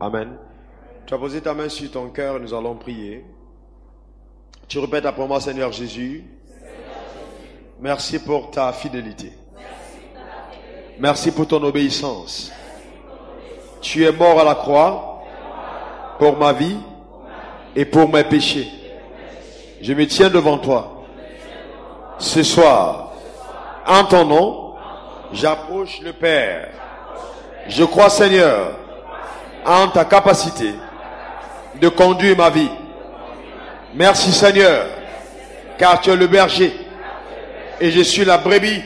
Amen. Tu as posé ta main sur ton cœur et nous allons prier. Tu répètes après moi, Seigneur Jésus. Merci pour ta fidélité. Merci pour ton obéissance. Tu es mort à la croix pour ma vie et pour mes péchés. Je me tiens devant toi. Ce soir, en ton nom, j'approche le Père. Je crois, Seigneur, en ta capacité de conduire ma vie. Merci, Seigneur, car tu es le berger et je suis la brebis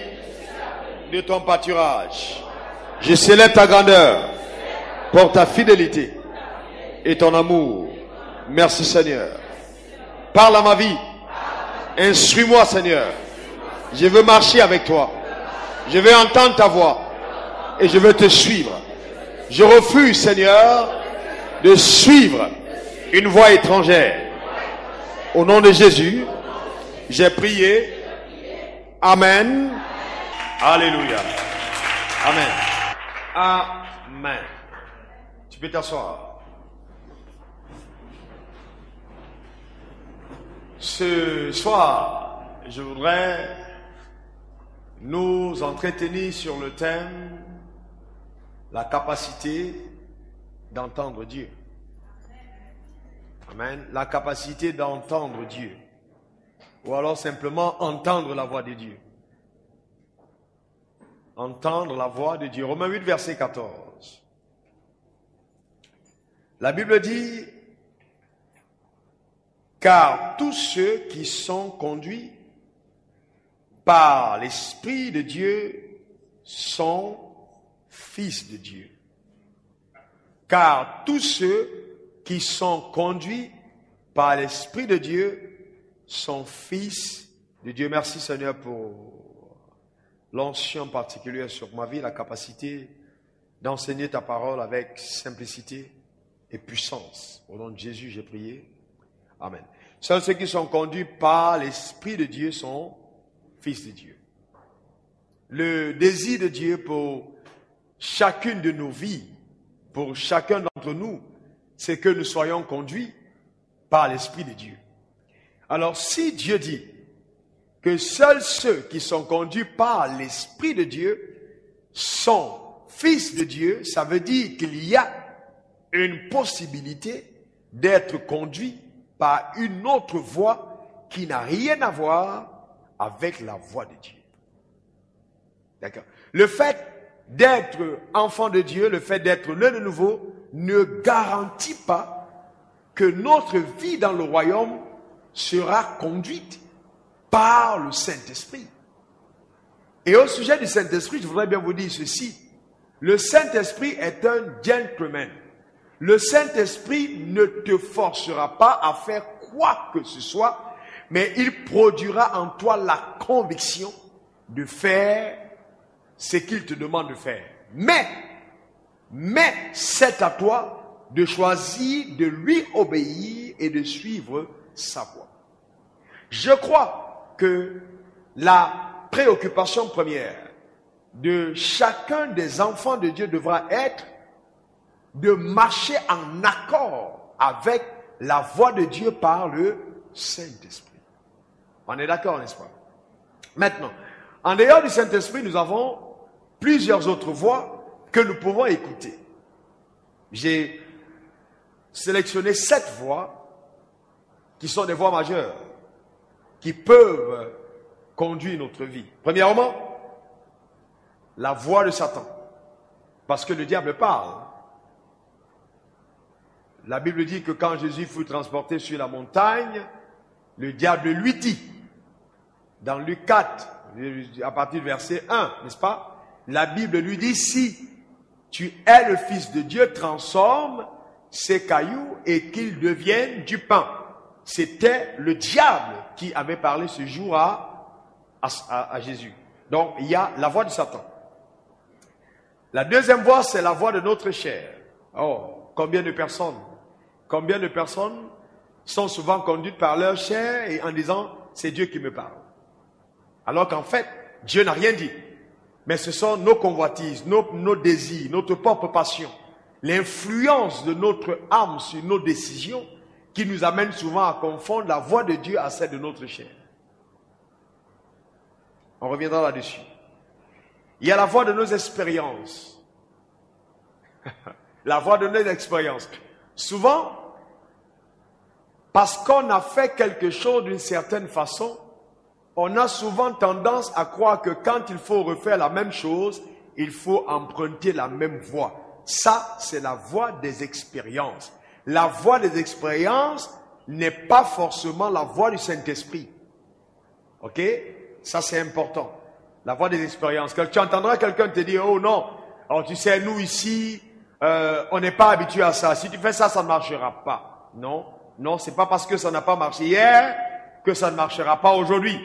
de ton pâturage. Je célèbre ta grandeur pour ta fidélité et ton amour. Merci, Seigneur. Parle à ma vie. Instruis-moi, Seigneur. Je veux marcher avec toi. Je veux entendre ta voix et je veux te suivre. Je refuse, Seigneur, de suivre une voie étrangère. Au nom de Jésus, j'ai prié. Amen. Alléluia. Amen. Amen. Tu peux t'asseoir. Ce soir, je voudrais nous entretenir sur le thème la capacité d'entendre Dieu. Amen. La capacité d'entendre Dieu. Ou alors simplement entendre la voix de Dieu. Entendre la voix de Dieu. Romains 8, verset 14. La Bible dit, car tous ceux qui sont conduits par l'Esprit de Dieu sont fils de Dieu. Car tous ceux qui sont conduits par l'Esprit de Dieu sont fils de Dieu. Merci, Seigneur, pour l'onction particulière sur ma vie, la capacité d'enseigner ta parole avec simplicité et puissance. Au nom de Jésus, j'ai prié. Amen. Seuls ceux qui sont conduits par l'Esprit de Dieu sont fils de Dieu. Le désir de Dieu pour chacune de nos vies, pour chacun d'entre nous, c'est que nous soyons conduits par l'Esprit de Dieu. Alors, si Dieu dit que seuls ceux qui sont conduits par l'Esprit de Dieu sont fils de Dieu, ça veut dire qu'il y a une possibilité d'être conduit par une autre voie qui n'a rien à voir avec la voix de Dieu. D'accord? Le fait d'être enfant de Dieu, le fait d'être né de nouveau, ne garantit pas que notre vie dans le royaume sera conduite par le Saint-Esprit. Et au sujet du Saint-Esprit, je voudrais bien vous dire ceci. Le Saint-Esprit est un gentleman. Le Saint-Esprit ne te forcera pas à faire quoi que ce soit, mais il produira en toi la conviction de faire ce qu'il te demande de faire. Mais c'est à toi de choisir de lui obéir et de suivre sa voie. Je crois que la préoccupation première de chacun des enfants de Dieu devra être de marcher en accord avec la voix de Dieu par le Saint-Esprit. On est d'accord, n'est-ce pas? Maintenant, en dehors du Saint-Esprit, nous avons plusieurs autres voix que nous pouvons écouter. J'ai sélectionné 7 voix qui sont des voix majeures, qui peuvent conduire notre vie. Premièrement, la voix de Satan. Parce que le diable parle. La Bible dit que quand Jésus fut transporté sur la montagne, le diable lui dit, dans Luc 4, à partir du verset 1, n'est-ce pas? La Bible lui dit, si tu es le Fils de Dieu, transforme ces cailloux et qu'ils deviennent du pain. C'était le diable qui avait parlé ce jour à Jésus. Donc, il y a la voix de Satan. La deuxième voix, c'est la voix de notre chair. Oh, combien de personnes sont souvent conduites par leur chair et en disant, c'est Dieu qui me parle. Alors qu'en fait, Dieu n'a rien dit. Mais ce sont nos convoitises, nos désirs, notre propre passion l'influence de notre âme sur nos décisions qui nous amène souvent à confondre la voix de Dieu à celle de notre chair. On reviendra là-dessus. Il y a la voix de nos expériences. La voix de nos expériences. Souvent, parce qu'on a fait quelque chose d'une certaine façon, on a souvent tendance à croire que quand il faut refaire la même chose, il faut emprunter la même voie. Ça, c'est la voie des expériences. La voie des expériences n'est pas forcément la voie du Saint-Esprit. Ok? Ça, c'est important. La voie des expériences. Quand tu entendras quelqu'un te dire, oh non, alors tu sais, nous ici, on n'est pas habitué à ça. Si tu fais ça, ça ne marchera pas. Non, non, c'est pas parce que ça n'a pas marché hier que ça ne marchera pas aujourd'hui.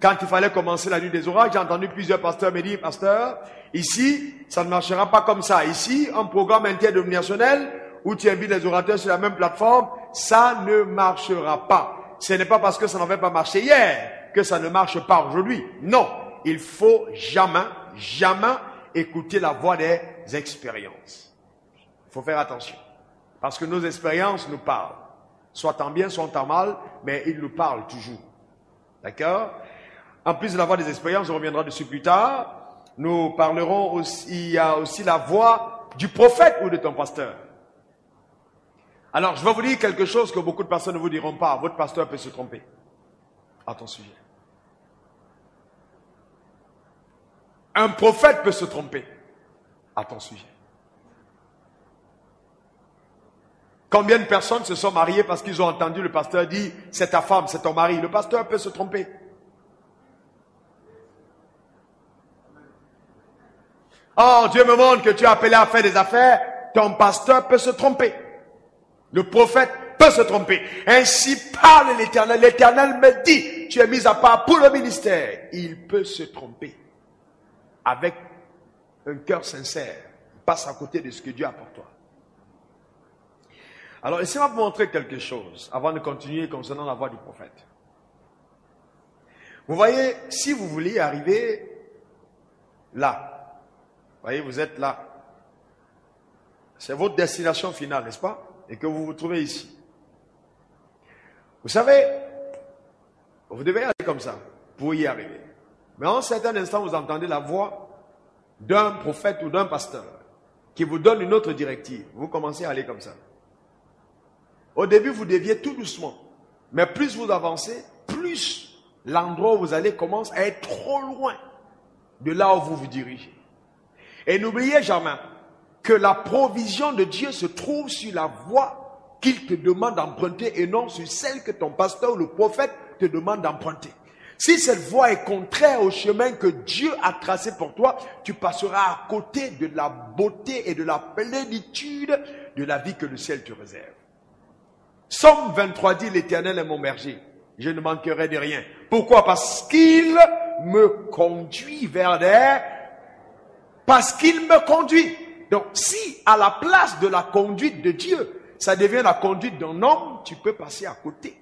Quand il fallait commencer la nuit des orages, j'ai entendu plusieurs pasteurs me dire, pasteur, ici, ça ne marchera pas comme ça. Ici, un programme interdénominationnel où tu invites les orateurs sur la même plateforme, ça ne marchera pas. Ce n'est pas parce que ça n'avait pas marché hier que ça ne marche pas aujourd'hui. Non, il faut jamais, jamais écouter la voix des expériences. Il faut faire attention. Parce que nos expériences nous parlent. Soit en bien, soit en mal, mais ils nous parlent toujours. D'accord? En plus de la voix des expériences, on reviendra dessus plus tard. Nous parlerons aussi, il y a aussi la voix du prophète ou de ton pasteur. Alors, je vais vous dire quelque chose que beaucoup de personnes ne vous diront pas. Votre pasteur peut se tromper. À ton sujet. Un prophète peut se tromper. À ton sujet. Combien de personnes se sont mariées parce qu'ils ont entendu le pasteur dire « c'est ta femme, c'est ton mari ». Le pasteur peut se tromper. Oh, Dieu me montre que tu es appelé à faire des affaires. Ton pasteur peut se tromper. Le prophète peut se tromper. Ainsi parle l'Éternel. L'Éternel me dit, tu es mis à part pour le ministère. Il peut se tromper. Avec un cœur sincère. Passe à côté de ce que Dieu a pour toi. Alors, laissez-moi vous montrer quelque chose avant de continuer concernant la voix du prophète. Vous voyez, si vous voulez arriver là, vous voyez, vous êtes là. C'est votre destination finale, n'est-ce pas? Et que vous vous trouvez ici. Vous savez, vous devez aller comme ça pour y arriver. Mais en un certain instant, vous entendez la voix d'un prophète ou d'un pasteur qui vous donne une autre directive. Vous commencez à aller comme ça. Au début, vous déviez tout doucement. Mais plus vous avancez, plus l'endroit où vous allez commence à être trop loin de là où vous vous dirigez. Et n'oubliez jamais que la provision de Dieu se trouve sur la voie qu'il te demande d'emprunter et non sur celle que ton pasteur ou le prophète te demande d'emprunter. Si cette voie est contraire au chemin que Dieu a tracé pour toi, tu passeras à côté de la beauté et de la plénitude de la vie que le ciel te réserve. Psaume 23 dit, l'Éternel est mon berger, je ne manquerai de rien. Pourquoi? Parce qu'il me conduit vers des... Parce qu'il me conduit. Donc, si à la place de la conduite de Dieu, ça devient la conduite d'un homme, tu peux passer à côté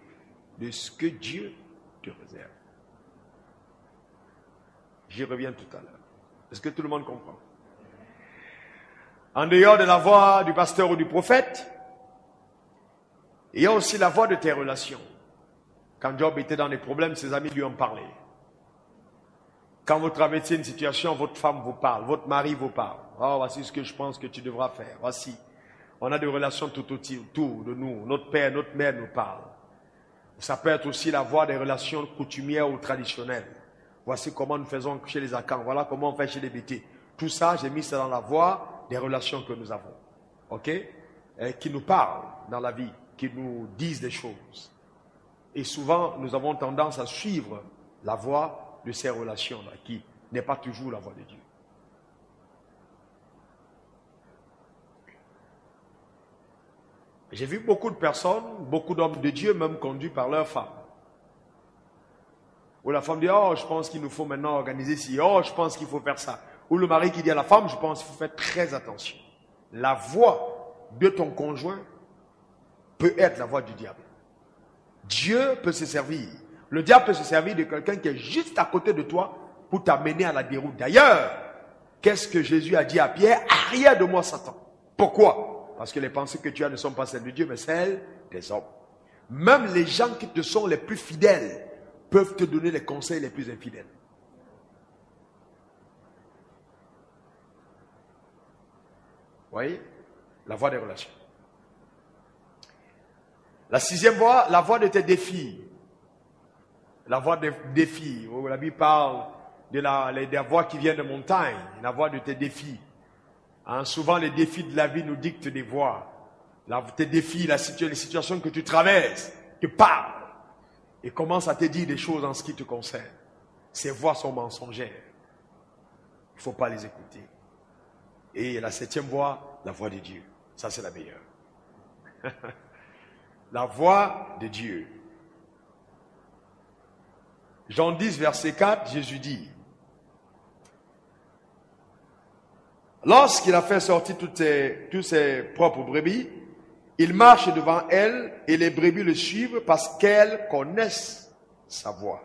de ce que Dieu te réserve. J'y reviens tout à l'heure. Est-ce que tout le monde comprend? En dehors de la voix du pasteur ou du prophète, il y a aussi la voix de tes relations. Quand Job était dans des problèmes, ses amis lui ont parlé. Quand vous traversez une situation, votre femme vous parle, votre mari vous parle. Oh, voici ce que je pense que tu devras faire. Voici. On a des relations tout autour de nous. Notre père, notre mère nous parlent. Ça peut être aussi la voie des relations coutumières ou traditionnelles. Voici comment nous faisons chez les Akans. Voilà comment on fait chez les BT. Tout ça, j'ai mis ça dans la voie des relations que nous avons. Ok? Et qui nous parlent dans la vie, qui nous disent des choses. Et souvent, nous avons tendance à suivre la voie de ces relations-là, qui n'est pas toujours la voie de Dieu. J'ai vu beaucoup de personnes, beaucoup d'hommes de Dieu, même conduits par leur femme. Où la femme dit, oh, je pense qu'il nous faut maintenant organiser ci, oh, je pense qu'il faut faire ça. Ou le mari qui dit à la femme, je pense qu'il faut faire très attention. La voix de ton conjoint peut être la voix du diable. Dieu peut se servir. Le diable peut se servir de quelqu'un qui est juste à côté de toi pour t'amener à la déroute. D'ailleurs, qu'est-ce que Jésus a dit à Pierre? Arrière de moi, Satan. Pourquoi? Parce que les pensées que tu as ne sont pas celles de Dieu, mais celles des hommes. Même les gens qui te sont les plus fidèles peuvent te donner les conseils les plus infidèles. Vous voyez? La voie des relations. La sixième voie, la voie de tes défis. La voie des défis. La Bible parle de la voie qui vient de montagne, la voie de tes défis. Hein, souvent, les défis de la vie nous dictent des voies. Tes défis, les situations que tu traverses, te parlent et commencent à te dire des choses en ce qui te concerne. Ces voies sont mensongères. Il ne faut pas les écouter. Et la septième voie, la voie de Dieu. Ça, c'est la meilleure. La voie de Dieu. Jean 10, verset 4, Jésus dit, lorsqu'il a fait sortir toutes ses propres brebis, il marche devant elles et les brebis le suivent parce qu'elles connaissent sa voix.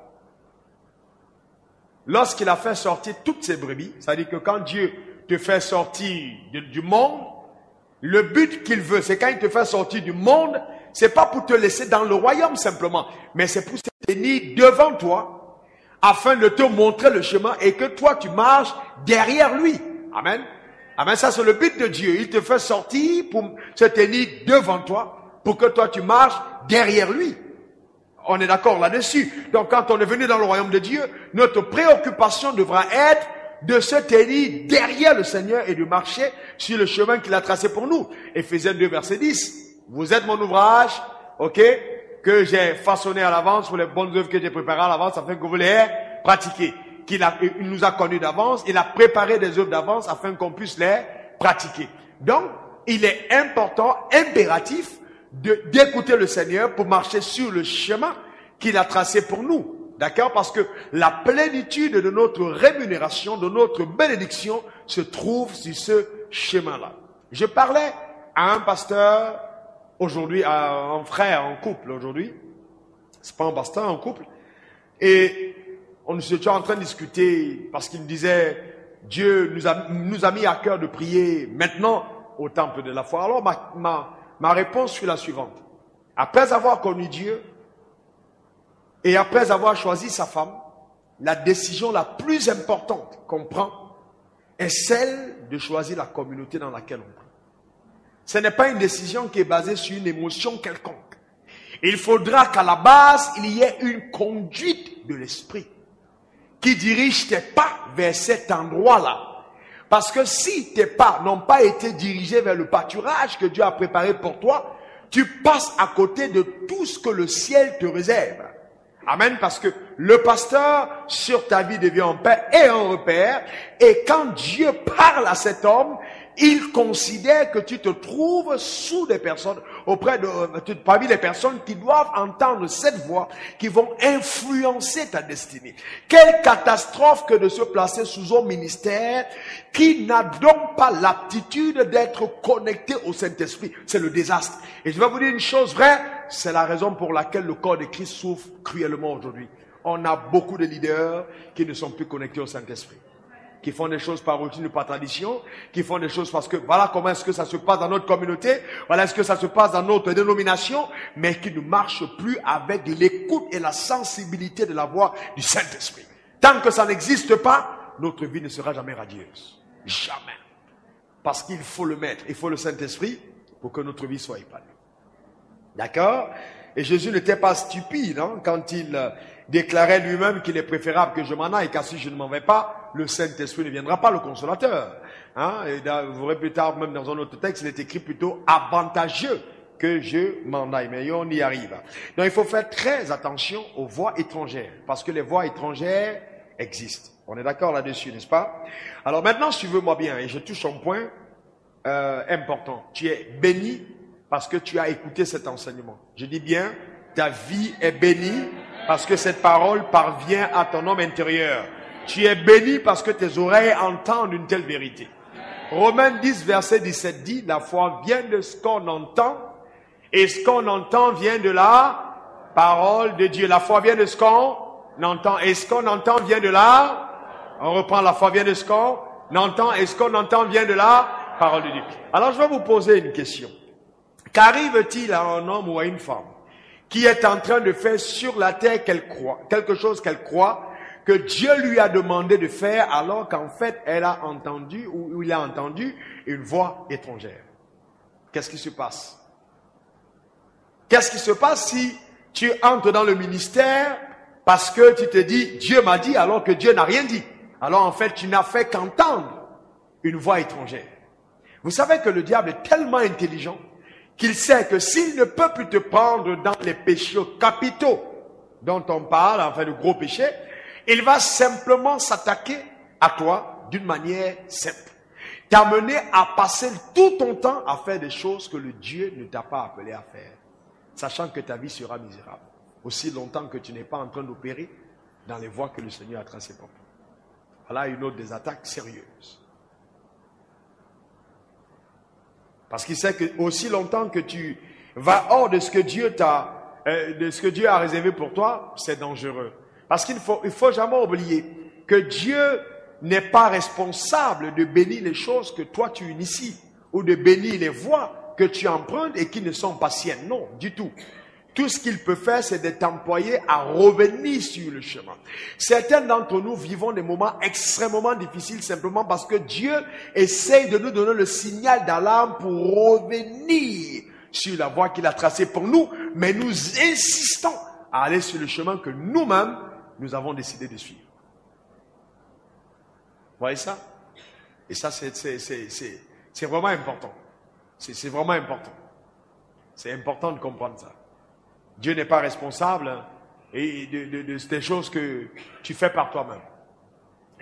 Lorsqu'il a fait sortir toutes ses brebis, c'est-à-dire que quand Dieu te fait sortir du monde, le but qu'il veut, c'est quand il te fait sortir du monde, c'est pas pour te laisser dans le royaume simplement, mais c'est pour se tenir devant toi, afin de te montrer le chemin et que toi tu marches derrière lui. Amen. Amen, ça c'est le but de Dieu. Il te fait sortir pour se tenir devant toi, pour que toi tu marches derrière lui. On est d'accord là-dessus. Donc quand on est venu dans le royaume de Dieu, notre préoccupation devra être de se tenir derrière le Seigneur et de marcher sur le chemin qu'il a tracé pour nous. Éphésiens 2, verset 10. Vous êtes mon ouvrage, ok, que j'ai façonné à l'avance pour les bonnes œuvres que j'ai préparées à l'avance afin que vous les pratiquiez. Il nous a connus d'avance, il a préparé des œuvres d'avance afin qu'on puisse les pratiquer. Donc, il est important, impératif, d'écouter le Seigneur pour marcher sur le chemin qu'il a tracé pour nous. D'accord? Parce que la plénitude de notre rémunération, de notre bénédiction, se trouve sur ce chemin-là. Je parlais à un pasteur aujourd'hui, à un frère en couple aujourd'hui. C'est pas un pasteur, un couple. Et on était en train de discuter parce qu'il me disait, Dieu nous a mis à cœur de prier maintenant au temple de la foi. Alors ma réponse fut la suivante. Après avoir connu Dieu et après avoir choisi sa femme, la décision la plus importante qu'on prend est celle de choisir la communauté dans laquelle on prie. Ce n'est pas une décision qui est basée sur une émotion quelconque. Il faudra qu'à la base, il y ait une conduite de l'esprit qui dirige tes pas vers cet endroit-là. Parce que si tes pas n'ont pas été dirigés vers le pâturage que Dieu a préparé pour toi, tu passes à côté de tout ce que le ciel te réserve. Amen, parce que le pasteur sur ta vie devient un père et un repère. Et quand Dieu parle à cet homme, il considère que tu te trouves sous des personnes, parmi les personnes qui doivent entendre cette voix, qui vont influencer ta destinée. Quelle catastrophe que de se placer sous un ministère qui n'a donc pas l'aptitude d'être connecté au Saint-Esprit. C'est le désastre. Et je vais vous dire une chose vraie, c'est la raison pour laquelle le corps de Christ souffre cruellement aujourd'hui. On a beaucoup de leaders qui ne sont plus connectés au Saint-Esprit, qui font des choses par routine ou par tradition, qui font des choses parce que voilà comment est-ce que ça se passe dans notre communauté, voilà est-ce que ça se passe dans notre dénomination, mais qui ne marchent plus avec l'écoute et la sensibilité de la voix du Saint-Esprit. Tant que ça n'existe pas, notre vie ne sera jamais radieuse. Jamais. Parce qu'il faut le mettre, il faut le Saint-Esprit pour que notre vie soit épanouie. D'accord? Et Jésus n'était pas stupide quand il déclarait lui-même qu'il est préférable que je m'en aille, car si je ne m'en vais pas, le Saint-Esprit ne viendra pas, le Consolateur. Et vous verrez plus tard, même dans un autre texte, il est écrit plutôt avantageux que je m'en aille. Mais on y arrive. Donc il faut faire très attention aux voix étrangères, parce que les voix étrangères existent. On est d'accord là-dessus, n'est-ce pas? Alors maintenant, suivez-moi bien, et je touche un point important. Tu es béni parce que tu as écouté cet enseignement. Je dis bien, ta vie est bénie parce que cette parole parvient à ton homme intérieur. Tu es béni parce que tes oreilles entendent une telle vérité. Romains 10, verset 17 dit, la foi vient de ce qu'on entend, et ce qu'on entend vient de la parole de Dieu. La foi vient de ce qu'on entend, et ce qu'on entend vient de la... On reprend, la foi vient de ce qu'on entend, et ce qu'on entend vient de la Parole de Dieu. Alors je vais vous poser une question. Qu'arrive-t-il à un homme ou à une femme qui est en train de faire sur la terre qu'elle croit, quelque chose qu'elle croit, que Dieu lui a demandé de faire, alors qu'en fait elle a entendu ou il a entendu une voix étrangère? Qu'est-ce qui se passe? Qu'est-ce qui se passe si tu entres dans le ministère parce que tu te dis Dieu m'a dit alors que Dieu n'a rien dit? Alors en fait tu n'as fait qu'entendre une voix étrangère. Vous savez que le diable est tellement intelligent qu'il sait que s'il ne peut plus te prendre dans les péchés capitaux dont on parle, enfin de gros péchés, il va simplement s'attaquer à toi d'une manière simple. T'amener à passer tout ton temps à faire des choses que le Dieu ne t'a pas appelé à faire, sachant que ta vie sera misérable, aussi longtemps que tu n'es pas en train d'opérer dans les voies que le Seigneur a tracées pour toi. Voilà une autre des attaques sérieuses. Parce qu'il sait que aussi longtemps que tu vas hors de ce que Dieu a réservé pour toi, c'est dangereux. Parce qu'il faut jamais oublier que Dieu n'est pas responsable de bénir les choses que toi tu inities ou de bénir les voies que tu empruntes et qui ne sont pas siennes. Non, du tout. Tout ce qu'il peut faire, c'est de t'employer à revenir sur le chemin. Certains d'entre nous vivons des moments extrêmement difficiles simplement parce que Dieu essaye de nous donner le signal d'alarme pour revenir sur la voie qu'il a tracée pour nous, mais nous insistons à aller sur le chemin que nous-mêmes, nous avons décidé de suivre. Vous voyez ça? Et ça, c'est vraiment important. C'est vraiment important. C'est important de comprendre ça. Dieu n'est pas responsable de ces choses que tu fais par toi-même.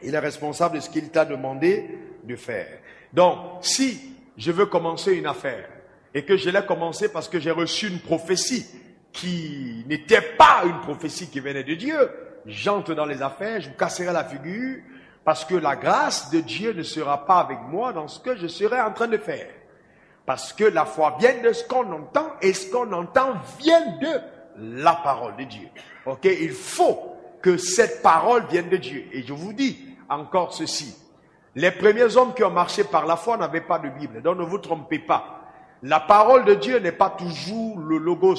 Il est responsable de ce qu'il t'a demandé de faire. Donc, si je veux commencer une affaire et que je l'ai commencé parce que j'ai reçu une prophétie qui n'était pas une prophétie qui venait de Dieu, j'entre dans les affaires, je vous casserai la figure parce que la grâce de Dieu ne sera pas avec moi dans ce que je serai en train de faire. Parce que la foi vient de ce qu'on entend et ce qu'on entend vient de la parole de Dieu. Ok, il faut que cette parole vienne de Dieu. Et je vous dis encore ceci. Les premiers hommes qui ont marché par la foi n'avaient pas de Bible. Donc ne vous trompez pas. La parole de Dieu n'est pas toujours le logos.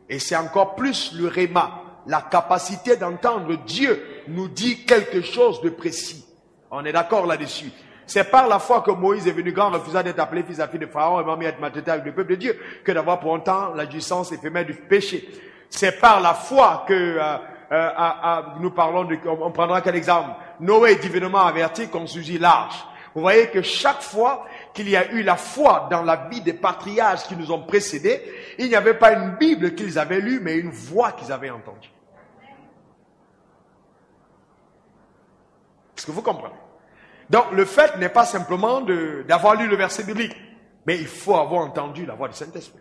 Et c'est encore plus le réma. La capacité d'entendre Dieu nous dit quelque chose de précis. On est d'accord là-dessus. C'est par la foi que Moïse est venu grand, refusa d'être appelé fils à fille de Pharaon et m'a mis à être maltraité avec le peuple de Dieu que d'avoir pour autant la jouissance éphémère du péché. C'est par la foi que nous parlons on prendra quel exemple? Noé est divinement averti, construisit l'arche. Vous voyez que chaque fois qu'il y a eu la foi dans la vie des patriarches qui nous ont précédés, il n'y avait pas une Bible qu'ils avaient lue, mais une voix qu'ils avaient entendue. Est-ce que vous comprenez? Donc, le fait n'est pas simplement d'avoir lu le verset biblique, mais il faut avoir entendu la voix du Saint-Esprit.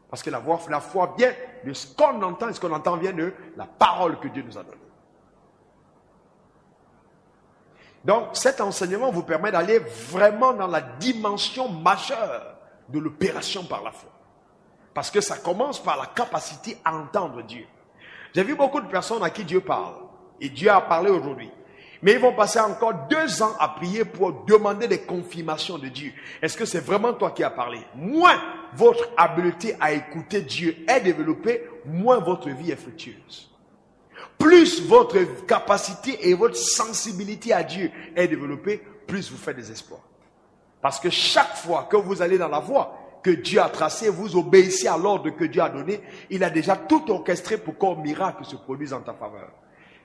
Parce que la foi vient de ce qu'on entend, et ce qu'on entend vient de la parole que Dieu nous a donnée. Donc, cet enseignement vous permet d'aller vraiment dans la dimension majeure de l'opération par la foi. Parce que ça commence par la capacité à entendre Dieu. J'ai vu beaucoup de personnes à qui Dieu parle, et Dieu a parlé aujourd'hui. Mais ils vont passer encore 2 ans à prier pour demander des confirmations de Dieu. Est-ce que c'est vraiment toi qui as parlé? Moins votre habileté à écouter Dieu est développée, moins votre vie est fructueuse. Plus votre capacité et votre sensibilité à Dieu est développée, plus vous faites des espoirs. Parce que chaque fois que vous allez dans la voie que Dieu a tracée, vous obéissez à l'ordre que Dieu a donné, il a déjà tout orchestré pour qu'un miracle se produise en ta faveur.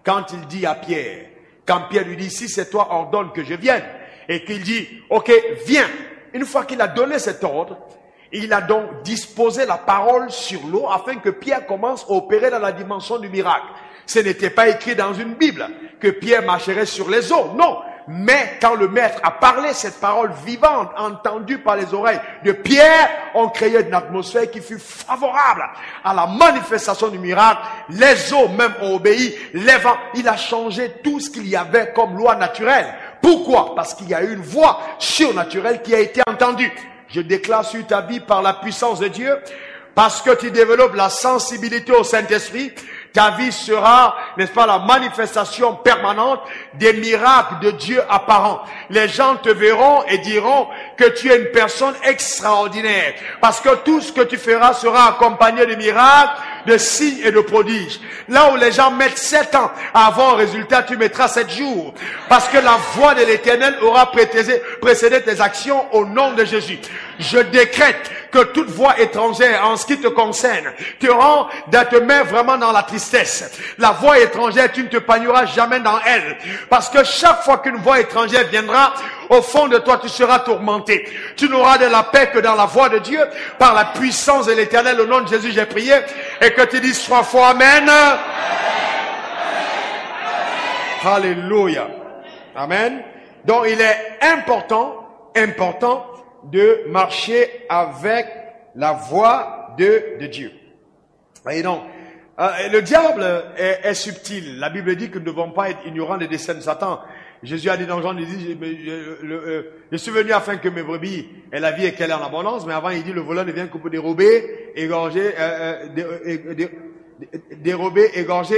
Quand il dit à Pierre, quand Pierre lui dit, si c'est toi, ordonne que je vienne. Et qu'il dit, ok, viens. Une fois qu'il a donné cet ordre, il a donc disposé la parole sur l'eau afin que Pierre commence à opérer dans la dimension du miracle. Ce n'était pas écrit dans une Bible que Pierre marcherait sur les eaux. Non. Mais quand le maître a parlé cette parole vivante, entendue par les oreilles de Pierre, on créait une atmosphère qui fut favorable à la manifestation du miracle. Les eaux même ont obéi, les vents, il a changé tout ce qu'il y avait comme loi naturelle. Pourquoi? Parce qu'il y a eu une voix surnaturelle qui a été entendue. Je déclare sur ta vie par la puissance de Dieu, parce que tu développes la sensibilité au Saint-Esprit, Ta vie sera, n'est-ce pas, la manifestation permanente des miracles de Dieu apparents. Les gens te verront et diront que tu es une personne extraordinaire. Parce que tout ce que tu feras sera accompagné de miracles, de signes et de prodiges. Là où les gens mettent 7 ans à avoir un résultat, tu mettras 7 jours. Parce que la voix de l'Éternel aura précédé tes actions au nom de Jésus. Je décrète que toute voix étrangère en ce qui te concerne te met vraiment dans la tristesse. La voix étrangère, tu ne te pagneras jamais dans elle. Parce que chaque fois qu'une voix étrangère viendra, au fond de toi, tu seras tourmenté. Tu n'auras de la paix que dans la voix de Dieu, par la puissance de l'Éternel. Au nom de Jésus, j'ai prié. Et que tu dises 3 fois Amen. Alléluia. Amen. Donc, il est important de marcher avec la voix de Dieu. Et donc, le diable est subtil. La Bible dit que nous ne devons pas être ignorants des desseins de Satan. Jésus a dit dans Jean, il dit, je suis venu afin que mes brebis aient la vie et qu'elle ait en abondance. Mais avant, il dit, le voleur ne vient que pour dérober, égorger,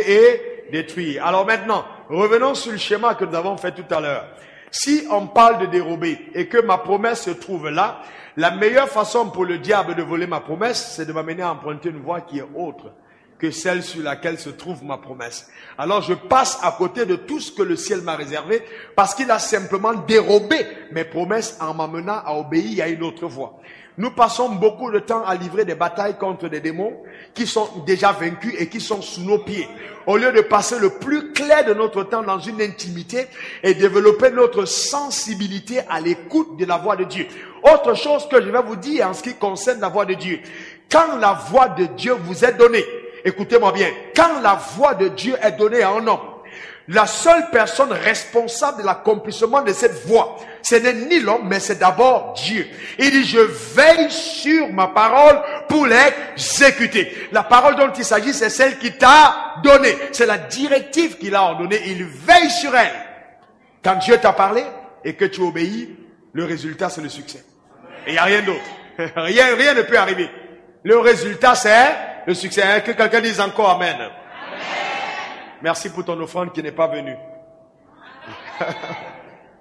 et détruire. Alors maintenant, revenons sur le schéma que nous avons fait tout à l'heure. Si on parle de dérober et que ma promesse se trouve là, la meilleure façon pour le diable de voler ma promesse, c'est de m'amener à emprunter une voie qui est autre que celle sur laquelle se trouve ma promesse. Alors je passe à côté de tout ce que le ciel m'a réservé parce qu'il a simplement dérobé mes promesses en m'amenant à obéir à une autre voie. Nous passons beaucoup de temps à livrer des batailles contre des démons qui sont déjà vaincus et qui sont sous nos pieds. Au lieu de passer le plus clair de notre temps dans une intimité et développer notre sensibilité à l'écoute de la voix de Dieu. Autre chose que je vais vous dire en ce qui concerne la voix de Dieu. Quand la voix de Dieu vous est donnée, écoutez-moi bien, quand la voix de Dieu est donnée à un homme, la seule personne responsable de l'accomplissement de cette voie, ce n'est ni l'homme, mais c'est d'abord Dieu. Il dit, je veille sur ma parole pour l'exécuter. La parole dont il s'agit, c'est celle qui t'a donnée. C'est la directive qu'il a ordonnée. Il veille sur elle. Quand Dieu t'a parlé et que tu obéis, le résultat, c'est le succès. Et il n'y a rien d'autre. Rien ne peut arriver. Le résultat, c'est le succès. Que quelqu'un dise encore Amen. Merci pour ton offrande qui n'est pas venue.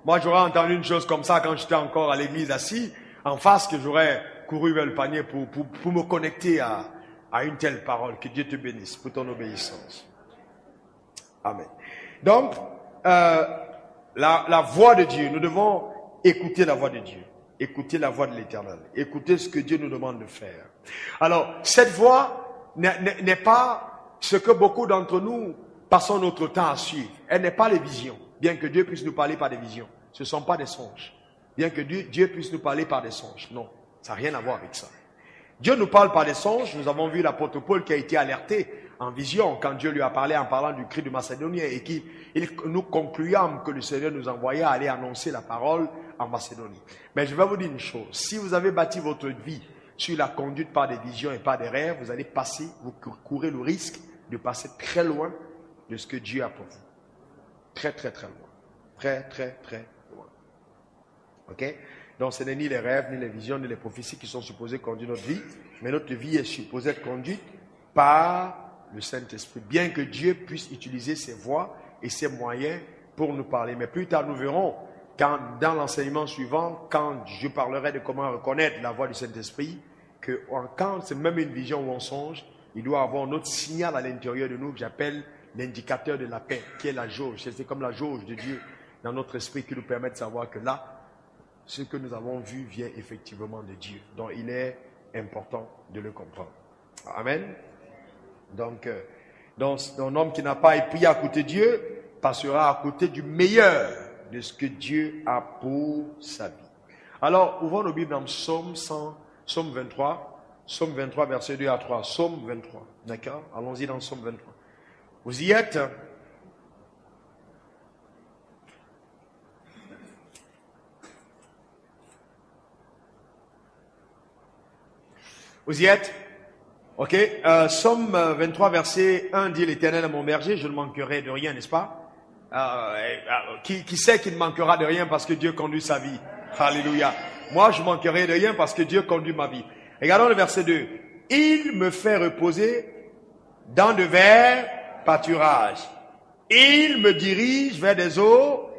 Moi, j'aurais entendu une chose comme ça quand j'étais encore à l'église assis, en face, que j'aurais couru vers le panier pour me connecter à une telle parole. Que Dieu te bénisse pour ton obéissance. Amen. Donc, la voix de Dieu, nous devons écouter la voix de Dieu. Écouter la voix de l'Éternel. Écouter ce que Dieu nous demande de faire. Alors, cette voix n'est pas ce que beaucoup d'entre nous passons notre temps à suivre. Elle n'est pas les visions. Bien que Dieu puisse nous parler par des visions. Ce ne sont pas des songes. Bien que Dieu puisse nous parler par des songes. Non, ça n'a rien à voir avec ça. Dieu nous parle par des songes. Nous avons vu l'apôtre Paul qui a été alerté en vision quand Dieu lui a parlé en parlant du cri du Macédonien et nous concluâmes que le Seigneur nous envoyait aller annoncer la parole en Macédonie. Mais je vais vous dire une chose. Si vous avez bâti votre vie sur la conduite par des visions et par des rêves, vous allez passer, vous courez le risque de passer très loin de ce que Dieu a pour vous. Très, très, très loin. Très, très, très loin. Ok? Donc, ce n'est ni les rêves, ni les visions, ni les prophéties qui sont supposées conduire notre vie, mais notre vie est supposée être conduite par le Saint-Esprit. Bien que Dieu puisse utiliser ses voies et ses moyens pour nous parler. Mais plus tard, nous verrons, dans l'enseignement suivant, quand je parlerai de comment reconnaître la voix du Saint-Esprit, que quand c'est même une vision ou un songe, il doit avoir un autre signal à l'intérieur de nous que j'appelle l'indicateur de la paix, qui est la jauge. C'est comme la jauge de Dieu dans notre esprit qui nous permet de savoir que là, ce que nous avons vu vient effectivement de Dieu. Donc, il est important de le comprendre. Amen. Donc, un homme qui n'a pas prié à côté de Dieu passera à côté du meilleur de ce que Dieu a pour sa vie. Alors, ouvrons nos Bibles dans Psaume 23, versets 2 à 3. Psaume 23. D'accord? Allons-y dans Psaume 23. Vous y êtes? Vous y êtes? Ok. Psaume 23, verset 1 dit, l'Éternel est mon berger, je ne manquerai de rien, n'est-ce pas? Qui sait qu'il ne manquera de rien parce que Dieu conduit sa vie? Alléluia. Moi, je manquerai de rien parce que Dieu conduit ma vie. Regardons le verset 2. Il me fait reposer dans de verts pâturage. Il me dirige vers des eaux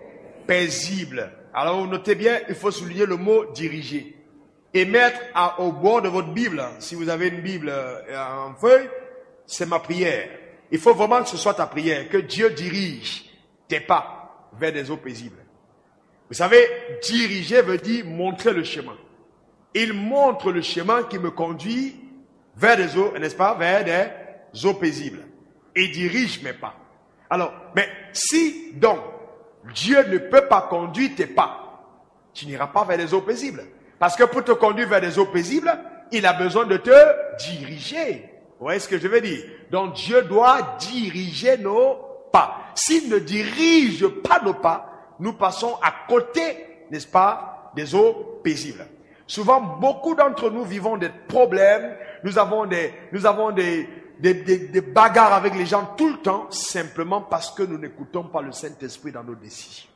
paisibles. Alors, vous notez bien, il faut souligner le mot diriger. Et mettre au bord de votre Bible, si vous avez une Bible en feuille, c'est ma prière. Il faut vraiment que ce soit ta prière, que Dieu dirige tes pas vers des eaux paisibles. Vous savez, diriger veut dire montrer le chemin. Il montre le chemin qui me conduit vers des eaux, n'est-ce pas, vers des eaux paisibles. Et dirige mes pas. Alors, mais si donc Dieu ne peut pas conduire tes pas, tu n'iras pas vers les eaux paisibles. Parce que pour te conduire vers des eaux paisibles, il a besoin de te diriger. Vous voyez ce que je veux dire? Donc Dieu doit diriger nos pas. S'il ne dirige pas nos pas, nous passons à côté, n'est-ce pas, des eaux paisibles. Souvent, beaucoup d'entre nous vivons des problèmes, nous avons des bagarres avec les gens tout le temps, simplement parce que nous n'écoutons pas le Saint-Esprit dans nos décisions.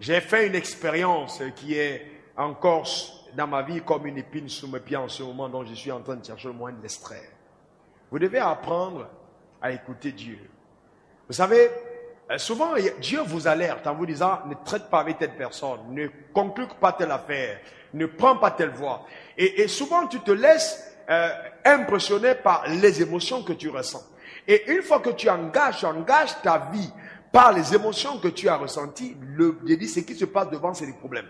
J'ai fait une expérience qui est encore dans ma vie comme une épine sous mes pieds en ce moment, dont je suis en train de chercher le moyen de l'extraire. Vous devez apprendre à écouter Dieu. Vous savez, souvent Dieu vous alerte en vous disant ne traite pas avec telle personne, ne conclue pas telle affaire, ne prends pas telle voie. Et souvent tu te laisses impressionner par les émotions que tu ressens. Et une fois que tu engages ta vie par les émotions que tu as ressenties, Dieu dit ce qui se passe devant, c'est des problèmes.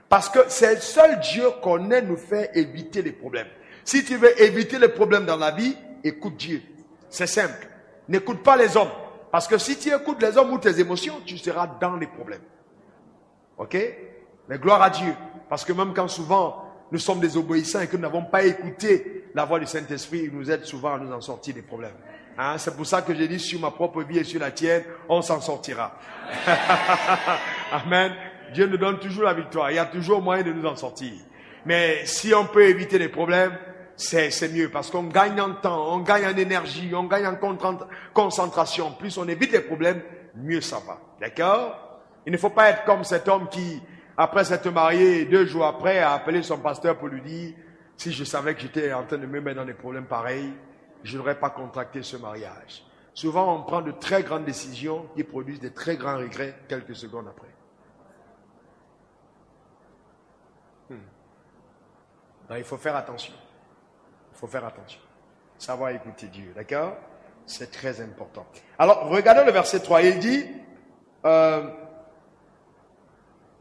Parce que c'est seul Dieu qu'on aime nous faire éviter les problèmes. Si tu veux éviter les problèmes dans la vie, écoute Dieu. C'est simple. N'écoute pas les hommes. Parce que si tu écoutes les hommes ou tes émotions, tu seras dans les problèmes. Ok? Mais gloire à Dieu. Parce que même quand souvent nous sommes désobéissants et que nous n'avons pas écouté la voix du Saint-Esprit, il nous aide souvent à nous en sortir des problèmes. Hein? C'est pour ça que j'ai dit sur ma propre vie et sur la tienne, on s'en sortira. Amen. Dieu nous donne toujours la victoire. Il y a toujours moyen de nous en sortir. Mais si on peut éviter les problèmes, c'est mieux. Parce qu'on gagne en temps, on gagne en énergie, on gagne en concentration. Plus on évite les problèmes, mieux ça va. D'accord? Il ne faut pas être comme cet homme qui, après s'être marié, 2 jours après, a appelé son pasteur pour lui dire « Si je savais que j'étais en train de me mettre dans des problèmes pareils, je n'aurais pas contracté ce mariage. » Souvent, on prend de très grandes décisions qui produisent de très grands regrets quelques secondes après. Donc, il faut faire attention. Il faut faire attention. Savoir écouter Dieu. D'accord? C'est très important. Alors, regardez le verset 3. Il dit,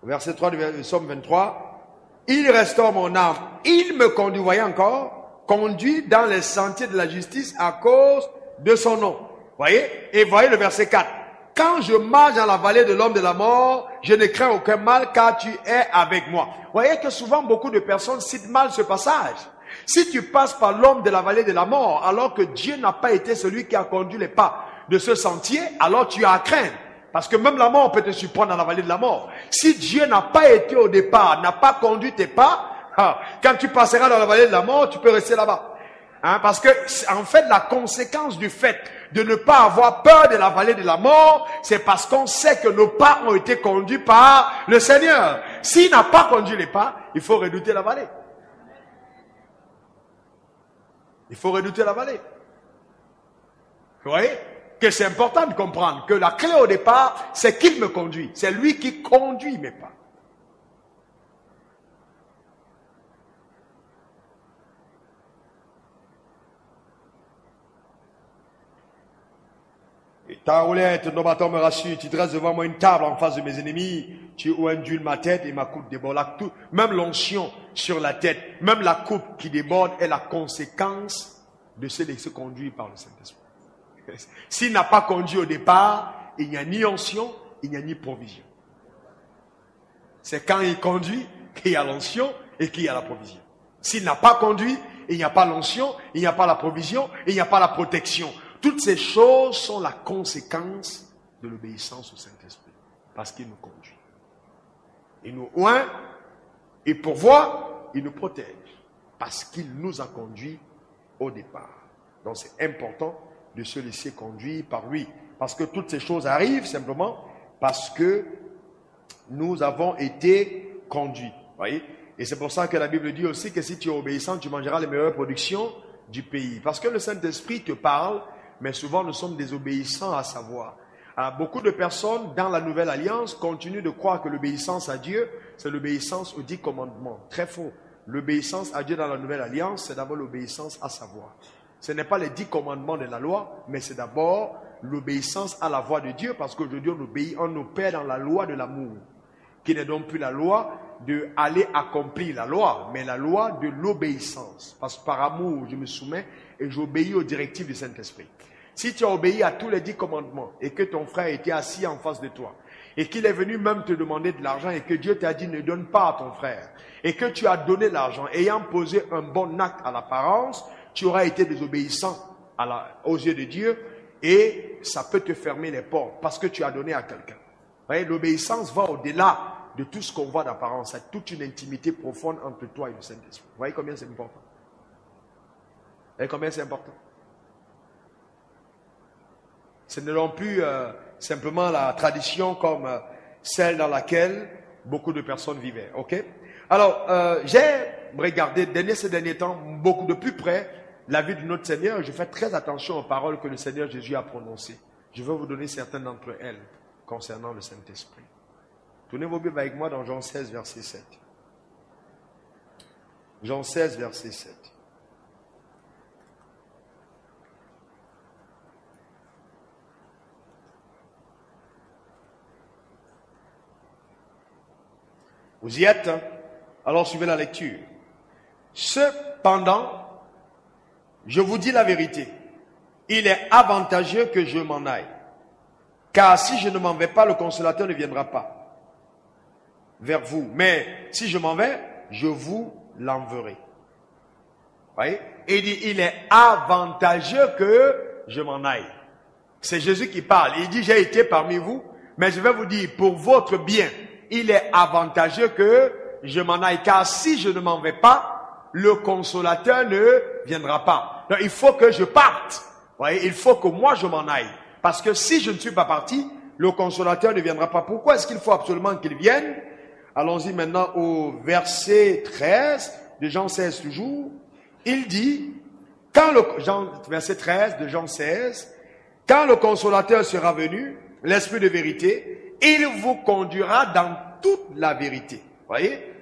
verset 3 du Psaume 23, « Il restaure mon âme. Il me conduit, voyez encore, conduit dans les sentiers de la justice à cause de son nom. » Voyez? Et voyez le verset 4. « Quand je marche dans la vallée de l'homme de la mort, je ne crains aucun mal car tu es avec moi. » Voyez que souvent beaucoup de personnes citent mal ce passage. Si tu passes par l'homme de la vallée de la mort, alors que Dieu n'a pas été celui qui a conduit les pas de ce sentier, alors tu as à craindre. Parce que même la mort peut te surprendre dans la vallée de la mort. Si Dieu n'a pas été au départ, n'a pas conduit tes pas, quand tu passeras dans la vallée de la mort, tu peux rester là-bas. Parce que, en fait, la conséquence du fait de ne pas avoir peur de la vallée de la mort, c'est parce qu'on sait que nos pas ont été conduits par le Seigneur. S'il n'a pas conduit les pas, il faut redouter la vallée. Il faut redouter la vallée. Vous voyez? Que c'est important de comprendre que la clé au départ, c'est qu'il me conduit. C'est lui qui conduit mes pas. Ta roulette, ton bâton me rassure, tu dresses devant moi une table en face de mes ennemis, tu indules ma tête et ma coupe déborde. Même l'onction sur la tête, même la coupe qui déborde est la conséquence de se laisser conduire par le Saint-Esprit. S'il n'a pas conduit au départ, il n'y a ni onction, il n'y a ni provision. C'est quand il conduit qu'il y a l'onction et qu'il y a la provision. S'il n'a pas conduit, il n'y a pas l'onction, il n'y a pas la provision, il n'y a pas la protection. Toutes ces choses sont la conséquence de l'obéissance au Saint-Esprit. Parce qu'il nous conduit. Il nous oint, il pourvoit, il nous protège. Parce qu'il nous a conduits au départ. Donc c'est important de se laisser conduire par lui. Parce que toutes ces choses arrivent simplement parce que nous avons été conduits. Voyez? Et c'est pour ça que la Bible dit aussi que si tu es obéissant, tu mangeras les meilleures productions du pays. Parce que le Saint-Esprit te parle mais souvent nous sommes désobéissants à sa voix. Beaucoup de personnes dans la nouvelle alliance continuent de croire que l'obéissance à Dieu, c'est l'obéissance aux 10 commandements. Très faux. L'obéissance à Dieu dans la nouvelle alliance, c'est d'abord l'obéissance à sa voix. Ce n'est pas les 10 commandements de la loi, mais c'est d'abord l'obéissance à la voix de Dieu, parce qu'aujourd'hui on obéit, on opère dans la loi de l'amour, qui n'est donc plus la loi de aller accomplir la loi, mais la loi de l'obéissance. Parce que par amour, je me soumets et j'obéis aux directives du Saint-Esprit. Si tu as obéi à tous les 10 commandements et que ton frère était assis en face de toi et qu'il est venu même te demander de l'argent et que Dieu t'a dit ne donne pas à ton frère et que tu as donné l'argent ayant posé un bon acte à l'apparence, tu auras été désobéissant aux yeux de Dieu et ça peut te fermer les portes parce que tu as donné à quelqu'un. Vous voyez, l'obéissance va au-delà de tout ce qu'on voit d'apparence. C'est toute une intimité profonde entre toi et le Saint-Esprit. Vous voyez combien c'est important? Vous voyez combien c'est important? Ce n'est non plus simplement la tradition comme celle dans laquelle beaucoup de personnes vivaient. Ok? Alors, j'ai regardé ces derniers temps beaucoup de plus près la vie de notre Seigneur et je fais très attention aux paroles que le Seigneur Jésus a prononcées. Je vais vous donner certaines d'entre elles concernant le Saint-Esprit. Tournez vos Bibles avec moi dans Jean 16, verset 7. Jean 16, verset 7. Vous y êtes? Alors suivez la lecture. Cependant, je vous dis la vérité. Il est avantageux que je m'en aille. Car si je ne m'en vais pas, le consolateur ne viendra pas vers vous. Mais si je m'en vais, je vous l'enverrai. Vous voyez? Il dit, il est avantageux que je m'en aille. C'est Jésus qui parle. Il dit, j'ai été parmi vous, mais je vais vous dire, pour votre bien, il est avantageux que je m'en aille. Car si je ne m'en vais pas, le consolateur ne viendra pas. Donc, il faut que je parte. Vous voyez? Il faut que moi je m'en aille. Parce que si je ne suis pas parti, le consolateur ne viendra pas. Pourquoi est-ce qu'il faut absolument qu'il vienne? Allons-y maintenant au verset 13 de Jean 16 toujours. Il dit, verset 13 de Jean 16, quand le consolateur sera venu, l'Esprit de vérité, il vous conduira dans toute la vérité. Voyez?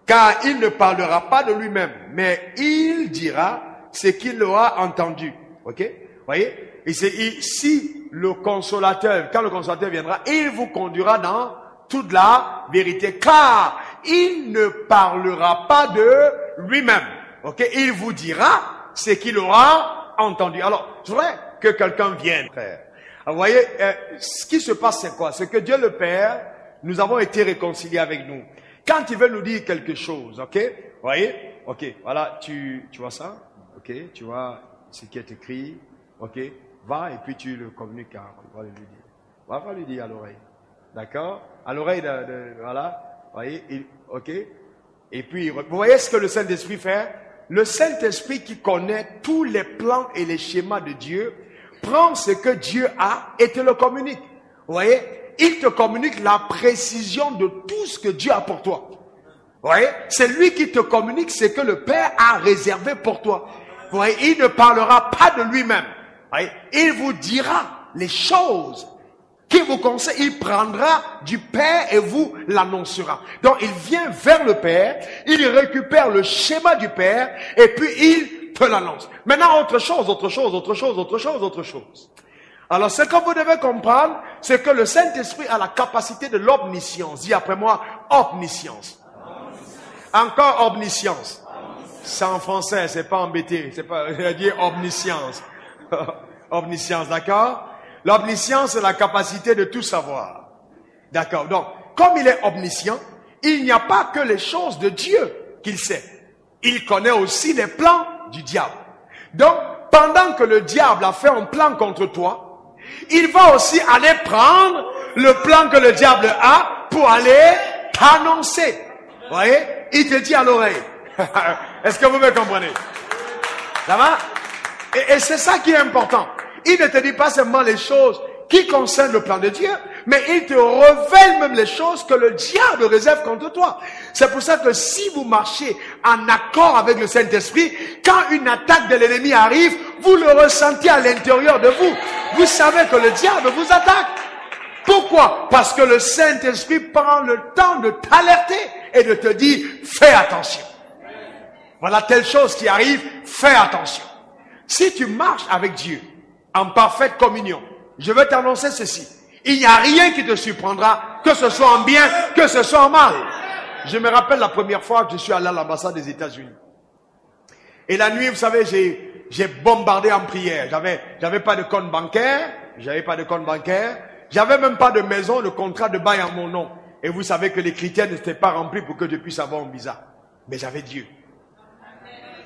Car il ne parlera pas de lui-même, mais il dira ce qu'il aura entendu. Ok? Voyez? Et si le consolateur, quand le consolateur viendra, il vous conduira dans toute la vérité, car il ne parlera pas de lui-même. Ok? Il vous dira ce qu'il aura entendu. Alors, je voudrais que quelqu'un vienne, frère. Alors, vous voyez, ce qui se passe, c'est quoi? C'est que Dieu le Père, nous avons été réconciliés avec nous. Quand il veut nous dire quelque chose, ok? Vous voyez? Ok, voilà, tu vois ça? Ok, tu vois ce qui est écrit? Ok, va et puis tu le communiques à, on va lui dire. On va lui dire à l'oreille. D'accord? À l'oreille voilà. Vous voyez? Ok? Et puis, vous voyez ce que le Saint-Esprit fait? Le Saint-Esprit qui connaît tous les plans et les schémas de Dieu, prend ce que Dieu a et te le communique. Vous voyez? Il te communique la précision de tout ce que Dieu a pour toi. Vous voyez? C'est lui qui te communique ce que le Père a réservé pour toi. Vous voyez? Il ne parlera pas de lui-même. Il vous dira les choses qui vous concernent. Il prendra du Père et vous l'annoncera. Donc il vient vers le Père, il récupère le schéma du Père et puis il te l'annonce. Maintenant autre chose. Alors ce que vous devez comprendre, c'est que le Saint-Esprit a la capacité de l'omniscience. Dis après moi, omniscience. Encore omniscience. C'est en français, c'est pas embêté. C'est pas, je vais dire omniscience. Omniscience, d'accord? L'omniscience, c'est la capacité de tout savoir. D'accord? Donc, comme il est omniscient, il n'y a pas que les choses de Dieu qu'il sait. Il connaît aussi les plans du diable. Donc, pendant que le diable a fait un plan contre toi, il va aussi aller prendre le plan que le diable a pour aller t'annoncer. Vous voyez? Il te dit à l'oreille. Est-ce que vous me comprenez? Ça va? Et c'est ça qui est important. Il ne te dit pas seulement les choses qui concernent le plan de Dieu, mais il te révèle même les choses que le diable réserve contre toi. C'est pour ça que si vous marchez en accord avec le Saint-Esprit, quand une attaque de l'ennemi arrive, vous le ressentez à l'intérieur de vous. Vous savez que le diable vous attaque. Pourquoi? Parce que le Saint-Esprit prend le temps de t'alerter et de te dire, fais attention. Voilà telle chose qui arrive, fais attention. Si tu marches avec Dieu en parfaite communion, je veux t'annoncer ceci. Il n'y a rien qui te surprendra, que ce soit en bien, que ce soit en mal. Je me rappelle la première fois que je suis allé à l'ambassade des États-Unis. Et la nuit, vous savez, j'ai bombardé en prière. J'avais pas de compte bancaire, j'avais même pas de maison, de contrat de bail en mon nom. Et vous savez que les critères n'étaient pas remplis pour que je puisse avoir un visa. Mais j'avais Dieu.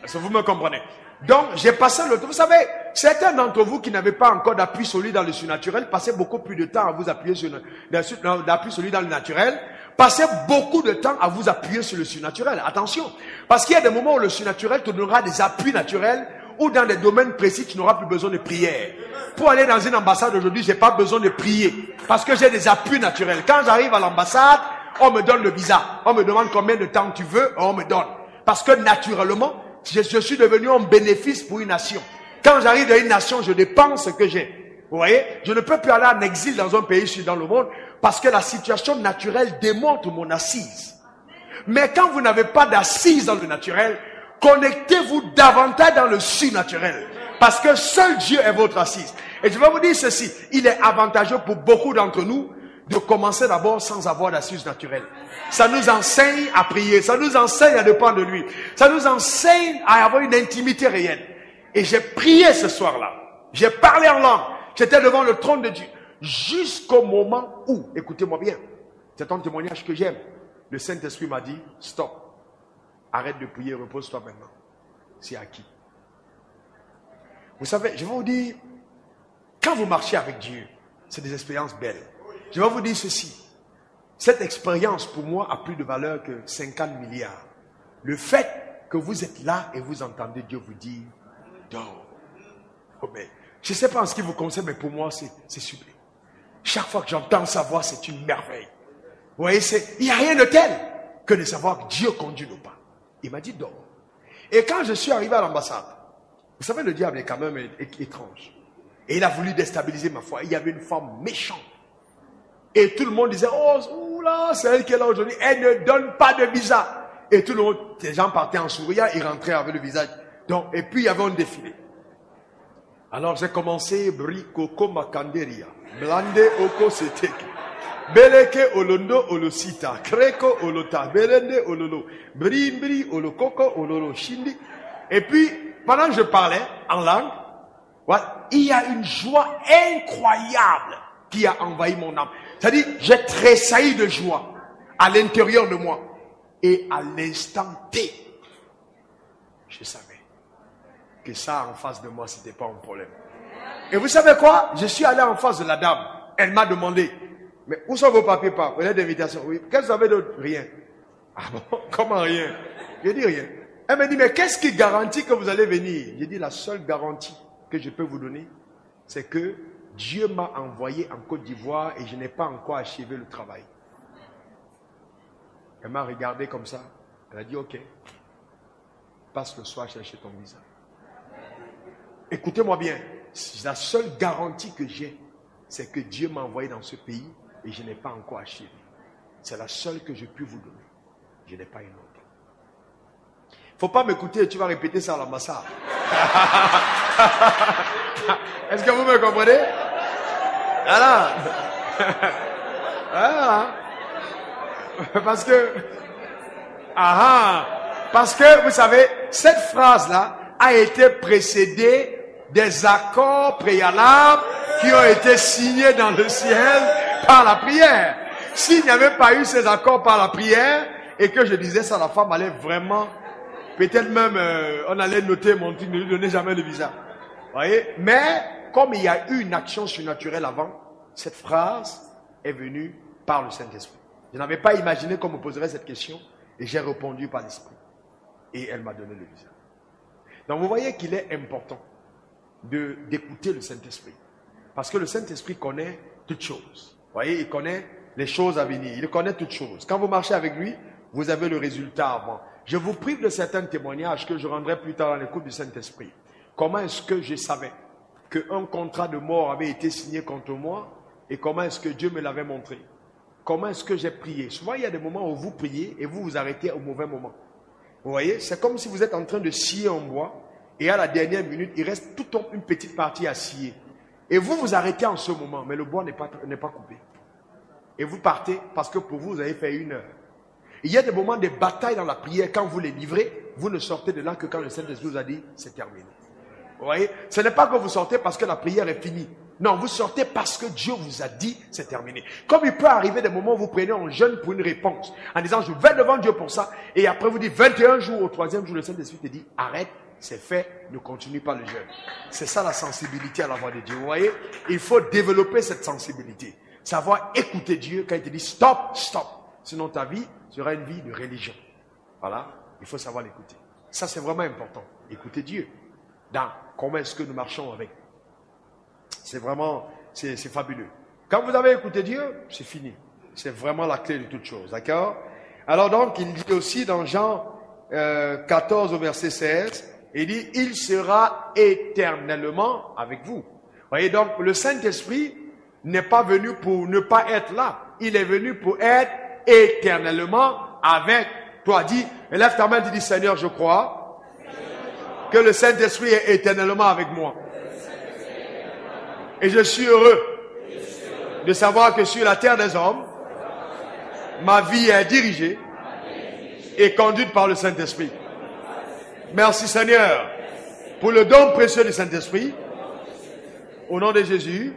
Est-ce que vous me comprenez? Donc, j'ai passé le temps. Vous savez, certains d'entre vous qui n'avaient pas encore d'appui solide dans le surnaturel, passaient beaucoup plus de temps à vous appuyer sur d'appui solide dans le naturel, passaient beaucoup de temps à vous appuyer sur le surnaturel. Attention, parce qu'il y a des moments où le surnaturel te donnera des appuis naturels, ou dans des domaines précis, tu n'auras plus besoin de prière. Pour aller dans une ambassade aujourd'hui, j'ai pas besoin de prier, parce que j'ai des appuis naturels. Quand j'arrive à l'ambassade, on me donne le visa. On me demande combien de temps tu veux, on me donne. Parce que naturellement, je suis devenu un bénéfice pour une nation. Quand j'arrive dans une nation, je dépense ce que j'ai. Vous voyez, je ne peux plus aller en exil dans un pays, je suis dans le monde, parce que la situation naturelle démontre mon assise. Mais quand vous n'avez pas d'assise dans le naturel, connectez-vous davantage dans le surnaturel. Parce que seul Dieu est votre assise. Et je vais vous dire ceci, il est avantageux pour beaucoup d'entre nous de commencer d'abord sans avoir d'assise naturelle. Ça nous enseigne à prier, ça nous enseigne à dépendre de lui, ça nous enseigne à avoir une intimité réelle. Et j'ai prié ce soir-là, j'ai parlé en langue, j'étais devant le trône de Dieu, jusqu'au moment où, écoutez-moi bien, c'est un témoignage que j'aime, le Saint-Esprit m'a dit, stop, arrête de prier, repose-toi maintenant. C'est acquis. Vous savez, je vais vous dire, quand vous marchez avec Dieu, c'est des expériences belles. Je vais vous dire ceci. Cette expérience, pour moi, a plus de valeur que 50 milliards. Le fait que vous êtes là et vous entendez Dieu vous dire, dors. Oh, mais, je ne sais pas en ce qui vous concerne, mais pour moi, c'est super. Chaque fois que j'entends sa voix, c'est une merveille. Vous voyez, il n'y a rien de tel que de savoir que Dieu conduit nos pas. Il m'a dit, dors. Et quand je suis arrivé à l'ambassade, vous savez, le diable est quand même étrange. Et il a voulu déstabiliser ma foi. Il y avait une femme méchante. Et tout le monde disait, oh là, c'est elle qui est là aujourd'hui. Elle ne donne pas de visa. Et tout le monde, les gens partaient en souriant, ils rentraient avec le visage. Donc, et puis il y avait un défilé. Alors j'ai commencé, Brikoko Makanderia, Blande Oko Seteke, Beleke Olondo Olosita, Kreko Olota, Belende Ololo, Brimbri Olokoko Ololo Shindi. Et puis, pendant que je parlais en langue, il y a une joie incroyable qui a envahi mon âme. C'est-à-dire, j'ai tressailli de joie à l'intérieur de moi. Et à l'instant T, je savais que ça en face de moi, ce n'était pas un problème. Et vous savez quoi? Je suis allé en face de la dame. Elle m'a demandé, mais où sont vos papiers, pas? Vous avez d'invitation? Oui. Qu'est-ce que vous avez d'autre? Rien. Ah bon? Comment rien? Je dis rien. Elle m'a dit, mais qu'est-ce qui garantit que vous allez venir? J'ai dit, la seule garantie que je peux vous donner, c'est que Dieu m'a envoyé en Côte d'Ivoire et je n'ai pas encore achevé le travail. Elle m'a regardé comme ça. Elle a dit, ok, passe le soir chercher ton visa. Écoutez-moi bien, la seule garantie que j'ai, c'est que Dieu m'a envoyé dans ce pays et je n'ai pas encore achevé. C'est la seule que je puis vous donner. Je n'ai pas une autre. Faut pas m'écouter, tu vas répéter ça à l'ambassade. Est-ce que vous me comprenez? Voilà. Voilà. Parce que, vous savez, cette phrase-là a été précédée des accords préalables qui ont été signés dans le ciel par la prière. S'il n'y avait pas eu ces accords par la prière, et que je disais ça, la femme allait vraiment, peut-être même, on allait noter mon truc, ne lui donner jamais le visa. Vous voyez? Mais, comme il y a eu une action surnaturelle avant, cette phrase est venue par le Saint-Esprit. Je n'avais pas imaginé qu'on me poserait cette question, et j'ai répondu par l'Esprit. Et elle m'a donné le visa. Donc vous voyez qu'il est important d'écouter le Saint-Esprit. Parce que le Saint-Esprit connaît toutes choses. voyez, il connaît les choses à venir. Il connaît toutes choses. Quand vous marchez avec lui, vous avez le résultat avant. Je vous prive de certains témoignages que je rendrai plus tard dans l'écoute du Saint-Esprit. Comment est-ce que je savais qu'un contrat de mort avait été signé contre moi et comment est-ce que Dieu me l'avait montré? Comment est-ce que j'ai prié? Souvent, il y a des moments où vous priez et vous vous arrêtez au mauvais moment. Vous voyez, c'est comme si vous êtes en train de scier un bois et à la dernière minute, il reste toute une petite partie à scier. Et vous vous arrêtez en ce moment, mais le bois n'est pas coupé. Et vous partez parce que pour vous, vous avez fait 1 heure. Il y a des moments de bataille dans la prière. Quand vous les livrez, vous ne sortez de là que quand le Saint-Esprit vous a dit, c'est terminé. Vous voyez, ce n'est pas que vous sortez parce que la prière est finie. Non, vous sortez parce que Dieu vous a dit, c'est terminé. Comme il peut arriver des moments où vous prenez en jeûne pour une réponse, en disant, je vais devant Dieu pour ça, et après vous dites 21 jours, au 3e jour, le Saint-Esprit te dit, arrête, c'est fait, ne continue pas le jeûne. C'est ça la sensibilité à la voix de Dieu. Vous voyez, il faut développer cette sensibilité. Savoir écouter Dieu quand il te dit, stop, stop. Sinon ta vie sera une vie de religion. Voilà, il faut savoir l'écouter. Ça, c'est vraiment important. Écouter Dieu. Dans comment est-ce que nous marchons avec. C'est vraiment, c'est fabuleux. Quand vous avez écouté Dieu, c'est fini. C'est vraiment la clé de toute chose. D'accord? Alors donc, il dit aussi dans Jean 14 au verset 16, il dit, il sera éternellement avec vous. Vous voyez donc, le Saint-Esprit n'est pas venu pour ne pas être là. Il est venu pour être éternellement avec toi. Dis, lève ta main et dis, Seigneur, je crois que le Saint-Esprit est éternellement avec moi. Et je suis heureux de savoir que sur la terre des hommes, ma vie est dirigée et conduite par le Saint-Esprit. Merci Seigneur pour le don précieux du Saint-Esprit. Au nom de Jésus.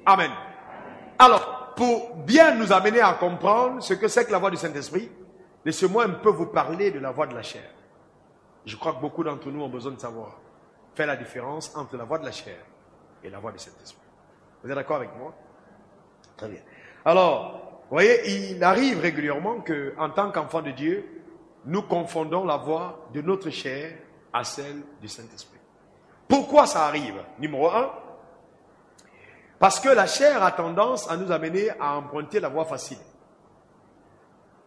Amen. Alors, pour bien nous amener à comprendre ce que c'est que la voix du Saint-Esprit, laissez-moi un peu vous parler de la voix de la chair. Je crois que beaucoup d'entre nous ont besoin de savoir faire la différence entre la voix de la chair et la voix du Saint-Esprit. Vous êtes d'accord avec moi? Très bien. Alors, vous voyez, il arrive régulièrement qu'en tant qu'enfant de Dieu, nous confondons la voix de notre chair à celle du Saint-Esprit. Pourquoi ça arrive? Numéro 1, parce que la chair a tendance à nous amener à emprunter la voie facile.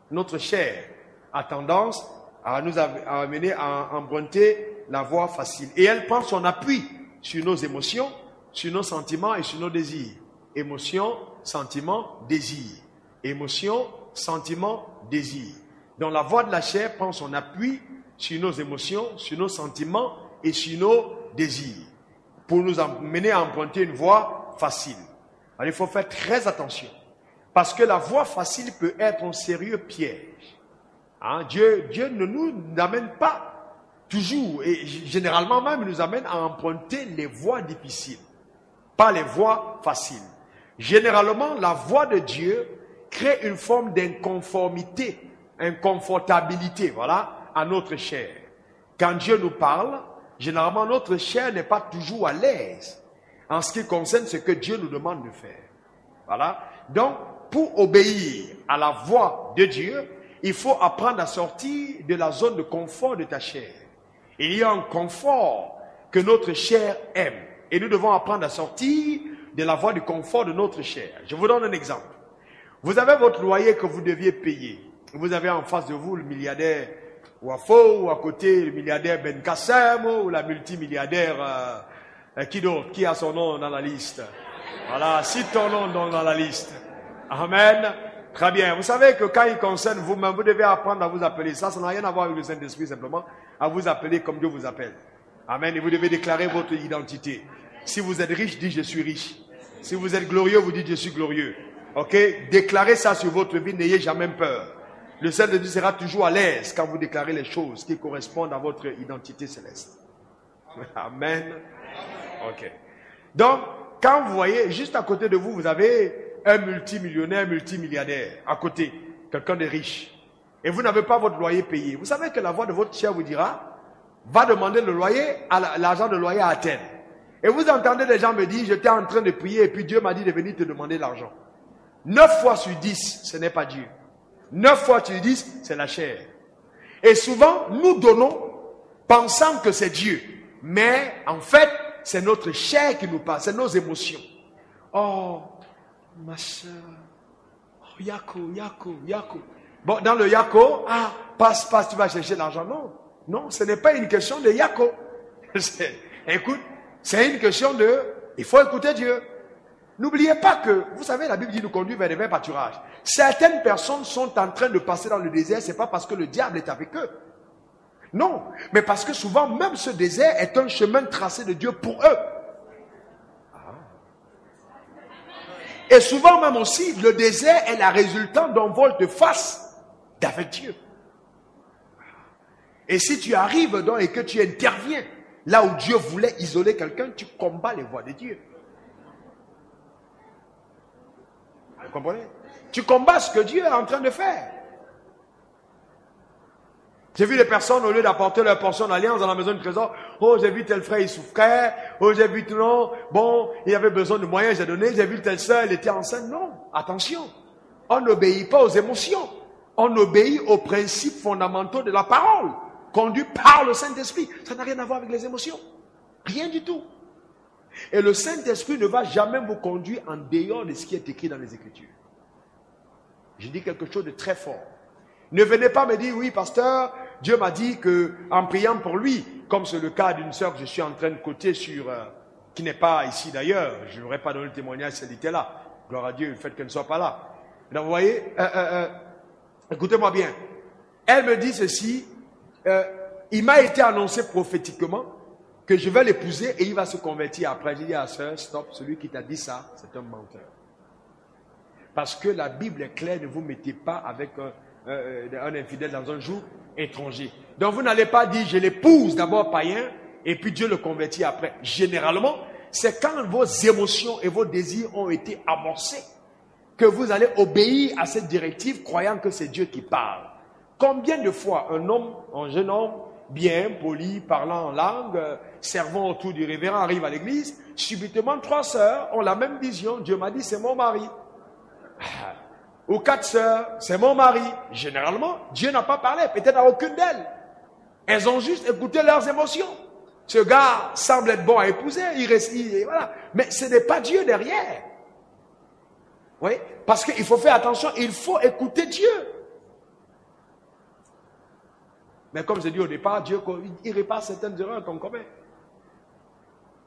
Notre chair a tendance à nous amener à emprunter la voie facile. Et elle prend son appui sur nos émotions, sur nos sentiments et sur nos désirs. Émotion, sentiment, désir. Émotion, sentiment, désir. Donc la voix de la chair prend son appui sur nos émotions, sur nos sentiments et sur nos désirs. Pour nous amener à emprunter une voie facile. Alors il faut faire très attention. Parce que la voie facile peut être un sérieux piège. Hein? Dieu ne nous amène pas toujours, et généralement même, il nous amène à emprunter les voies difficiles, pas les voies faciles. Généralement, la voix de Dieu crée une forme d'inconformité, inconfortabilité, voilà, à notre chair. Quand Dieu nous parle, généralement notre chair n'est pas toujours à l'aise en ce qui concerne ce que Dieu nous demande de faire. Voilà. Donc, pour obéir à la voix de Dieu, il faut apprendre à sortir de la zone de confort de ta chair. Il y a un confort que notre chair aime. Et nous devons apprendre à sortir de la voie du confort de notre chair. Je vous donne un exemple. Vous avez votre loyer que vous deviez payer. Vous avez en face de vous le milliardaire Wafo, ou à côté le milliardaire Ben Kassem, ou la multimilliardaire qui d'autre? Qui a son nom dans la liste? Voilà, cite ton nom dans la liste. Amen. Très bien. Vous savez que quand il concerne vous-même, vous devez apprendre à vous appeler. Ça n'a rien à voir avec le Saint-Esprit, simplement à vous appeler comme Dieu vous appelle. Amen. Et vous devez déclarer votre identité. Si vous êtes riche, dites je suis riche. Si vous êtes glorieux, vous dites je suis glorieux. Ok? Déclarez ça sur votre vie, n'ayez jamais peur. Le Saint-Esprit sera toujours à l'aise quand vous déclarez les choses qui correspondent à votre identité céleste. Amen. Ok. Donc, quand vous voyez, juste à côté de vous, vous avez un multimillionnaire, multimilliardaire, à côté, quelqu'un de riche. Et vous n'avez pas votre loyer payé. Vous savez que la voix de votre chair vous dira, va demander le loyer, l'argent de loyer à Athènes. Et vous entendez des gens me dire, j'étais en train de prier et puis Dieu m'a dit de venir te demander l'argent. 9 fois sur 10, ce n'est pas Dieu. 9 fois sur 10, c'est la chair. Et souvent, nous donnons, pensant que c'est Dieu. Mais, en fait, c'est notre chair qui nous parle, c'est nos émotions. Oh, ma soeur, oh, Yako. Bon, dans le Yako, passe, tu vas chercher l'argent. Non, ce n'est pas une question de Yako. Écoute, c'est une question de, il faut écouter Dieu. N'oubliez pas que, vous savez, la Bible dit nous conduire vers des verts pâturages. Certaines personnes sont en train de passer dans le désert, c'est pas parce que le diable est avec eux. Non, mais parce que souvent, même ce désert est un chemin tracé de Dieu pour eux. Et souvent même aussi, le désert est la résultante d'un volte-face d'avec Dieu. Et si tu arrives dedans et que tu interviens là où Dieu voulait isoler quelqu'un, tu combats les voies de Dieu. Vous comprenez? Tu combats ce que Dieu est en train de faire. J'ai vu des personnes, au lieu d'apporter leur portion d'alliance dans la maison du trésor, oh, j'ai vu tel frère, il souffrait, oh, j'ai vu tout le monde, bon, il avait besoin de moyens, j'ai donné, j'ai vu telle soeur, elle était enceinte. Non, attention, on n'obéit pas aux émotions, on obéit aux principes fondamentaux de la parole, conduits par le Saint-Esprit. Ça n'a rien à voir avec les émotions, rien du tout. Et le Saint-Esprit ne va jamais vous conduire en dehors de ce qui est écrit dans les Écritures. Je dis quelque chose de très fort. Ne venez pas me dire, oui, pasteur, Dieu m'a dit que en priant pour lui, comme c'est le cas d'une sœur que je suis en train de côté sur, qui n'est pas ici d'ailleurs, je n'aurais pas donné le témoignage si elle était là. Gloire à Dieu, le fait qu'elle ne soit pas là. Donc vous voyez, écoutez-moi bien. Elle me dit ceci, il m'a été annoncé prophétiquement que je vais l'épouser et il va se convertir après. J'ai dit à la sœur, stop, celui qui t'a dit ça, c'est un menteur. Parce que la Bible est claire, ne vous mettez pas avec un infidèle dans un jour étranger. Donc vous n'allez pas dire, je l'épouse d'abord païen, et puis Dieu le convertit après. Généralement, c'est quand vos émotions et vos désirs ont été amorcés, que vous allez obéir à cette directive, croyant que c'est Dieu qui parle. Combien de fois un jeune homme, bien, poli, parlant en langue, servant autour du révérend, arrive à l'église, subitement 3 sœurs ont la même vision, Dieu m'a dit, c'est mon mari. Ou 4 sœurs, c'est mon mari. Généralement, Dieu n'a pas parlé, peut-être à aucune d'elles. Elles ont juste écouté leurs émotions. Ce gars semble être bon à épouser, voilà. Mais ce n'est pas Dieu derrière. Oui, parce qu'il faut faire attention, il faut écouter Dieu. Mais comme je dis au départ, Dieu il répare certaines erreurs qu'on commet.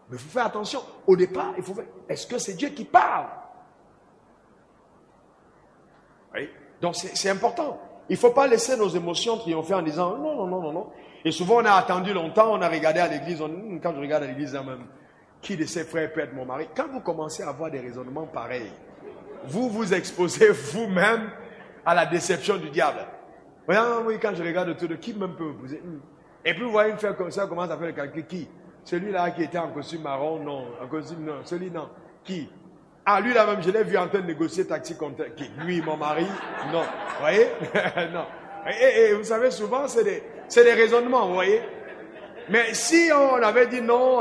Mais il faut faire attention. Au départ, il faut faire, est-ce que c'est Dieu qui parle? Oui. Donc c'est important. Il ne faut pas laisser nos émotions triompher en disant non. Et souvent on a attendu longtemps, on a regardé à l'église, quand je regarde à l'église même, qui de ses frères peut être mon mari? Quand vous commencez à avoir des raisonnements pareils, vous vous exposez vous-même à la déception du diable. Oui, quand je regarde autour de qui même peut épouser. Et puis vous voyez une fille comme ça commence à faire le calcul. Qui? Celui-là qui était en costume marron, non. En costume, non. Celui, non. Qui? Ah, lui là même, je l'ai vu en train de négocier taxi contre qui? Lui, mon mari? Non. Vous voyez? Non. Et vous savez, souvent, c'est des raisonnements, vous voyez? Mais si on avait dit non,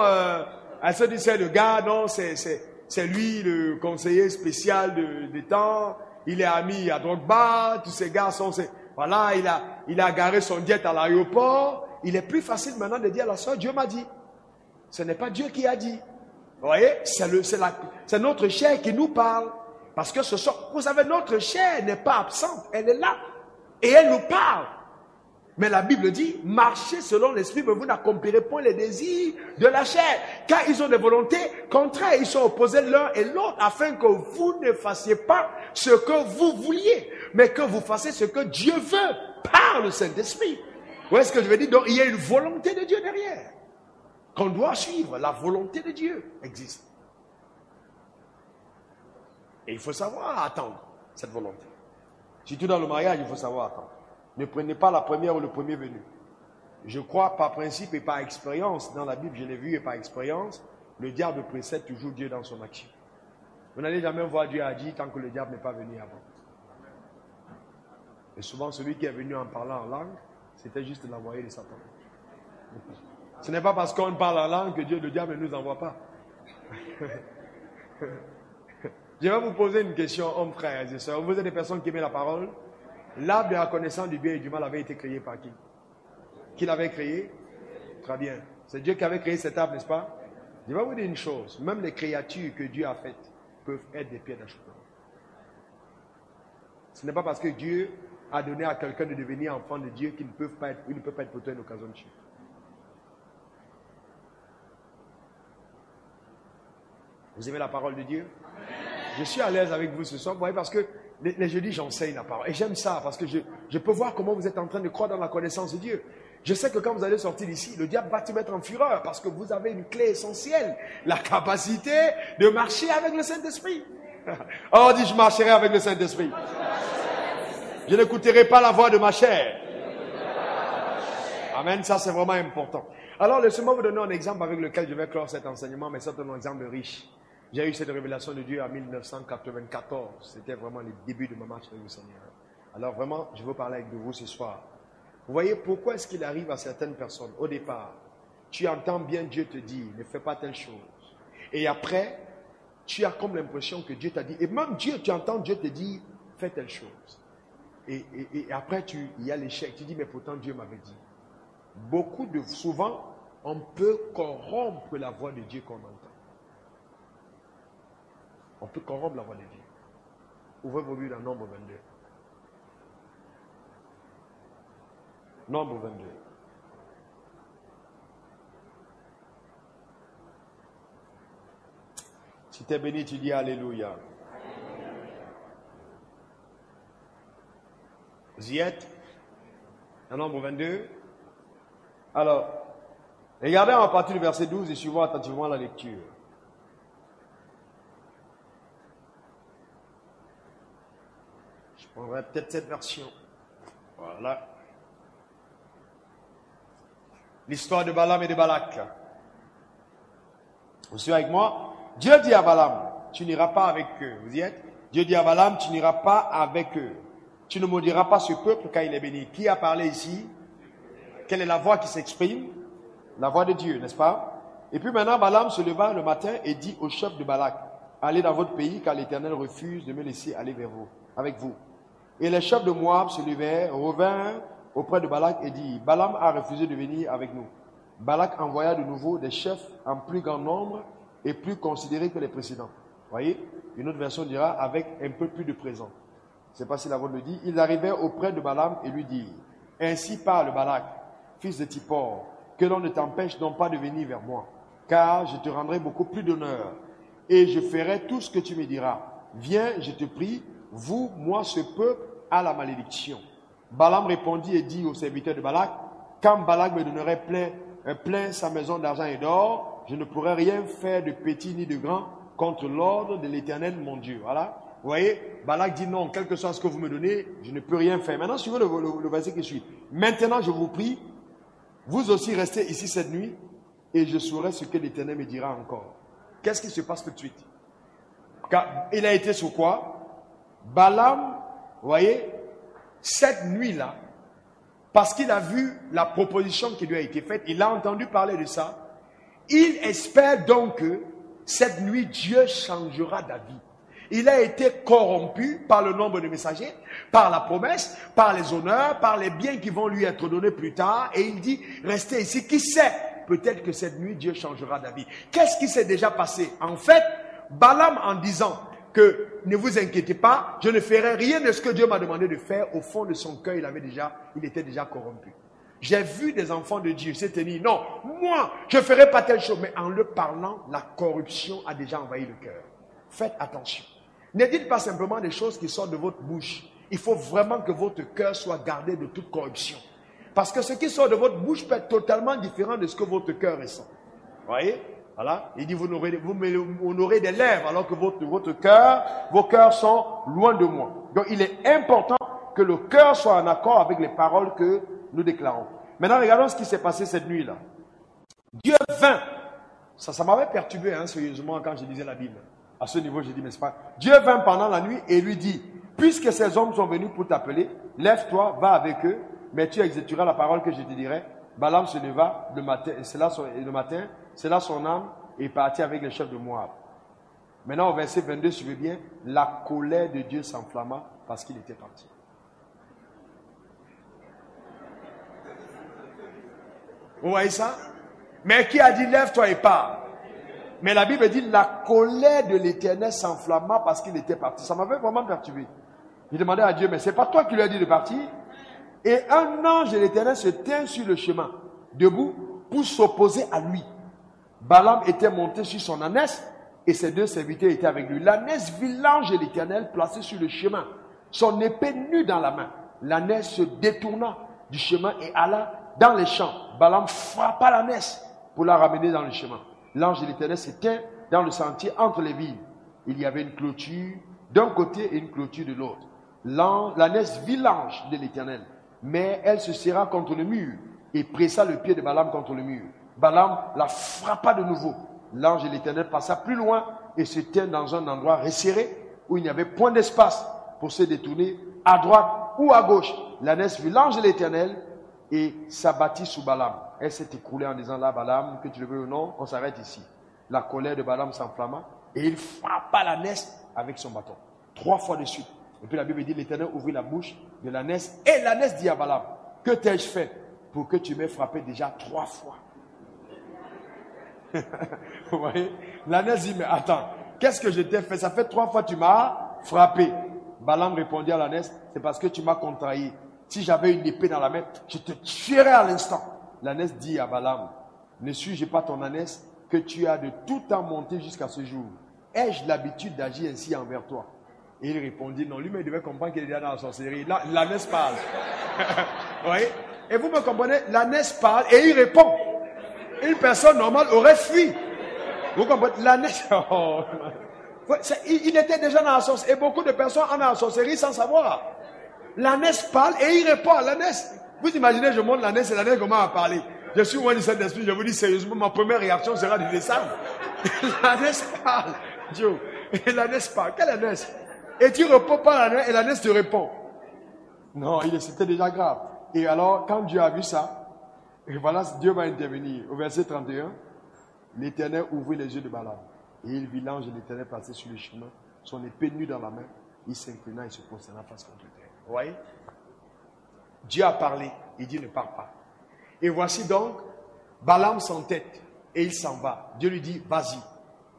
elle se dit c'est le gars, non, c'est lui le conseiller spécial des temps, il est ami à Drogba, tous ces gars sont... Voilà, il a garé son jet à l'aéroport. Il est plus facile maintenant de dire à la soeur, Dieu m'a dit. Ce n'est pas Dieu qui a dit. Vous voyez, c'est notre chair qui nous parle. Parce que vous savez, notre chair n'est pas absente. Elle est là. Et elle nous parle. Mais la Bible dit, marchez selon l'esprit, mais vous n'accomplirez point les désirs de la chair. Car ils ont des volontés contraires. Ils sont opposés l'un et l'autre afin que vous ne fassiez pas ce que vous vouliez, mais que vous fassiez ce que Dieu veut par le Saint-Esprit. Vous voyez ce que je veux dire? Donc il y a une volonté de Dieu derrière qu'on doit suivre. La volonté de Dieu existe. Et il faut savoir attendre cette volonté. Surtout dans le mariage, il faut savoir attendre. Ne prenez pas la première ou le premier venu. Je crois par principe et par expérience, dans la Bible je l'ai vu et par expérience, le diable précède toujours Dieu dans son action. Vous n'allez jamais voir Dieu agir tant que le diable n'est pas venu avant. Et souvent celui qui est venu en parlant en langue, c'était juste l'envoyé de Satan. Ce n'est pas parce qu'on parle en langue que le diable ne nous envoie pas. Je vais vous poser une question, hommes, frères et sœurs. Vous êtes des personnes qui aiment la parole? L'arbre de la connaissance du bien et du mal avait été créé par qui? Qui l'avait créé? Très bien. C'est Dieu qui avait créé cet arbre, n'est-ce pas? Je vais vous dire une chose. Même les créatures que Dieu a faites peuvent être des pierres d'achoppement. Ce n'est pas parce que Dieu a donné à quelqu'un de devenir enfant de Dieu qu'il ne peut pas être pour toi une occasion de chute. Vous aimez la parole de Dieu? Je suis à l'aise avec vous ce soir, vous voyez, parce que les jeudis, j'enseigne la parole. Et j'aime ça, parce que je peux voir comment vous êtes en train de croire dans la connaissance de Dieu. Je sais que quand vous allez sortir d'ici, le diable va te mettre en fureur, parce que vous avez une clé essentielle, la capacité de marcher avec le Saint-Esprit. Alors on dit, je marcherai avec le Saint-Esprit. Je n'écouterai pas la voix de ma chair. Amen, ça c'est vraiment important. Alors laissez-moi vous donner un exemple avec lequel je vais clore cet enseignement, mais c'est un exemple riche. J'ai eu cette révélation de Dieu en 1994. C'était vraiment le début de ma marche avec le Seigneur. Alors vraiment, je veux parler avec vous ce soir. Vous voyez pourquoi est-ce qu'il arrive à certaines personnes, au départ, tu entends bien Dieu te dire, ne fais pas telle chose. Et après, tu as comme l'impression que Dieu t'a dit, et même Dieu, tu entends Dieu te dire, fais telle chose. Et après, il y a l'échec. Tu dis, mais pourtant Dieu m'avait dit. Souvent, on peut corrompre la voix de Dieu qu'on entend. On peut corrompre la voix de Dieu. Ouvrez vos Bibles dans Nombre 22. Nombre 22. Si tu es béni, tu dis Alléluia. Vous y êtes? Dans Nombre 22. Alors, regardez à partir du verset 12 et suivons attentivement la lecture. Je prendrai peut-être cette version. Voilà. L'histoire de Balaam et de Balak. Vous suivez avec moi? Dieu dit à Balaam, tu n'iras pas avec eux. Vous y êtes? Dieu dit à Balaam, tu n'iras pas avec eux. Tu ne maudiras pas ce peuple car il est béni. Qui a parlé ici? Quelle est la voix qui s'exprime? La voix de Dieu, n'est-ce pas? Et puis maintenant, Balaam se leva le matin et dit au chef de Balak, allez dans votre pays car l'Éternel refuse de me laisser aller vers vous, avec vous. Et les chefs de Moab se levèrent, revinrent auprès de Balak et dit, Balaam a refusé de venir avec nous. Balak envoya de nouveau des chefs en plus grand nombre et plus considérés que les précédents. Voyez? Une autre version dira avec un peu plus de présents. Je ne sais pas si la voix le dit. Ils arrivèrent auprès de Balaam et lui dirent, ainsi parle Balak, fils de Tippor, que l'on ne t'empêche donc pas de venir vers moi, car je te rendrai beaucoup plus d'honneur et je ferai tout ce que tu me diras. Viens, je te prie, vous, moi, ce peuple, à la malédiction. Balaam répondit et dit aux serviteurs de Balak, quand Balak me donnerait plein sa maison d'argent et d'or, je ne pourrais rien faire de petit ni de grand contre l'ordre de l'Éternel, mon Dieu. Voilà. Vous voyez, Balak dit non, quel que soit ce que vous me donnez, je ne peux rien faire. Maintenant, suivez le verset qui suit. Maintenant, je vous prie, vous aussi restez ici cette nuit et je saurai ce que l'Éternel me dira encore. Qu'est-ce qui se passe tout de suite? Car il a été sur quoi? Balaam, vous voyez, cette nuit-là, parce qu'il a vu la proposition qui lui a été faite, il a entendu parler de ça, il espère donc que cette nuit, Dieu changera d'avis. Il a été corrompu par le nombre de messagers, par la promesse, par les honneurs, par les biens qui vont lui être donnés plus tard. Et il dit, restez ici. Qui sait? Peut-être que cette nuit, Dieu changera d'avis. Qu'est-ce qui s'est déjà passé? En fait, Balaam, en disant que ne vous inquiétez pas, je ne ferai rien de ce que Dieu m'a demandé de faire. Au fond de son cœur, il était déjà corrompu. J'ai vu des enfants de Dieu se tenir. Non, moi, je ne ferai pas telle chose. Mais en le parlant, la corruption a déjà envahi le cœur. Faites attention. Ne dites pas simplement des choses qui sortent de votre bouche. Il faut vraiment que votre cœur soit gardé de toute corruption. Parce que ce qui sort de votre bouche peut être totalement différent de ce que votre cœur ressent. Vous voyez? Voilà. Il dit, vous n'aurez des lèvres alors que vos cœurs sont loin de moi. Donc il est important que le cœur soit en accord avec les paroles que nous déclarons. Maintenant, regardons ce qui s'est passé cette nuit-là. Dieu vint. Ça m'avait perturbé, sérieusement, quand je lisais la Bible. À ce niveau, j'ai dit, mais c'est pas. Dieu vint pendant la nuit et lui dit, puisque ces hommes sont venus pour t'appeler, lève-toi, va avec eux, mais tu exécuteras la parole que je te dirai. Balaam se leva le matin, c'est là son âme est parti avec les chefs de Moab. Maintenant, au verset 22, suivez bien, la colère de Dieu s'enflamma parce qu'il était parti. Vous voyez ça? Mais qui a dit, lève-toi et pars? Mais la Bible dit, la colère de l'Éternel s'enflamma parce qu'il était parti. Ça m'avait vraiment perturbé. Il demandait à Dieu, mais c'est pas toi qui lui as dit de partir? Et un ange de l'Éternel se tint sur le chemin, debout, pour s'opposer à lui. Balaam était monté sur son ânesse et ses 2 serviteurs étaient avec lui. L'ânesse vit l'ange de l'Éternel placé sur le chemin, son épée nue dans la main. L'ânesse se détourna du chemin et alla dans les champs. Balaam frappa l'ânesse pour la ramener dans le chemin. L'ange de l'Éternel se tint dans le sentier entre les vignes. Il y avait une clôture d'un côté et une clôture de l'autre. L'ânesse vit l'ange de l'Éternel, mais elle se serra contre le mur et pressa le pied de Balaam contre le mur. Balaam la frappa de nouveau. L'ange de l'Éternel passa plus loin et se tint dans un endroit resserré où il n'y avait point d'espace pour se détourner à droite ou à gauche. L'ânesse vit l'ange de l'Éternel et s'abattit sous Balaam. Elle s'est écroulée en disant, là Balaam, que tu le veux ou non, on s'arrête ici. La colère de Balaam s'enflamma et il frappa l'ânesse avec son bâton 3 fois de suite. Et puis la Bible dit, l'Éternel ouvrit la bouche de l'ânesse et l'ânesse dit à Balaam, que t'ai-je fait pour que tu m'aies frappé déjà 3 fois? Vous voyez? L'ânesse dit, mais attends, qu'est-ce que je t'ai fait? Ça fait 3 fois que tu m'as frappé. Balaam répondit à l'ânesse, c'est parce que tu m'as contrarié. Si j'avais une épée dans la main, je te tuerais à l'instant. L'ânesse dit à Balaam, ne suis-je pas ton ânesse que tu as de tout temps monté jusqu'à ce jour? Ai-je l'habitude d'agir ainsi envers toi? Et il répondit, non, lui-même il devait comprendre qu'il est déjà dans la sorcellerie. Là, l'ânesse parle. Vous voyez? Et vous me comprenez? L'ânesse parle et il répond. Une personne normale aurait fui. Vous comprenez? L'ânesse... Oh. Il était déjà dans la sorcellerie. Et beaucoup de personnes en la sorcellerie sans savoir. L'ânesse parle et il répond à l'ânesse. Vous imaginez, je montre l'ânesse et l'ânesse comment à parler. Je suis loin du Saint-Esprit, je vous dis sérieusement, ma première réaction sera de descendre. L'ânesse parle. Dieu. Et l'ânesse parle. Quelle ânesse? Et tu réponds pas à l'ânesse et l'ânesse te répond. Non, c'était déjà grave. Et alors, quand Dieu a vu ça, et voilà, Dieu va intervenir. Au verset 31, l'Éternel ouvrit les yeux de Balaam. Et il vit l'ange de l'Éternel passer sur le chemin, son épée nue dans la main. Il s'inclina et se prosterna face contre terre. Vous voyez? Dieu a parlé. Il dit ne parle pas. Et voici donc, Balaam s'entête et il s'en va. Dieu lui dit, vas-y.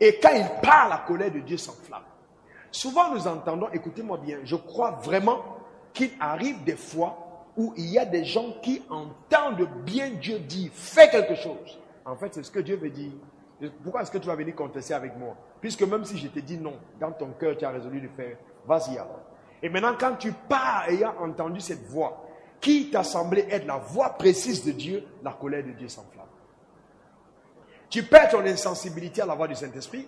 Et quand il part, la colère de Dieu s'enflamme. Souvent nous entendons, écoutez-moi bien, je crois vraiment qu'il arrive des fois où il y a des gens qui entendent bien Dieu dire, fais quelque chose. En fait, c'est ce que Dieu veut dire. Pourquoi est-ce que tu vas venir contester avec moi? Puisque même si je te dis non, dans ton cœur tu as résolu de faire, vas-y alors. Et maintenant quand tu pars ayant entendu cette voix, qui t'a semblé être la voix précise de Dieu, la colère de Dieu s'enflamme. Tu perds ton insensibilité à la voix du Saint-Esprit.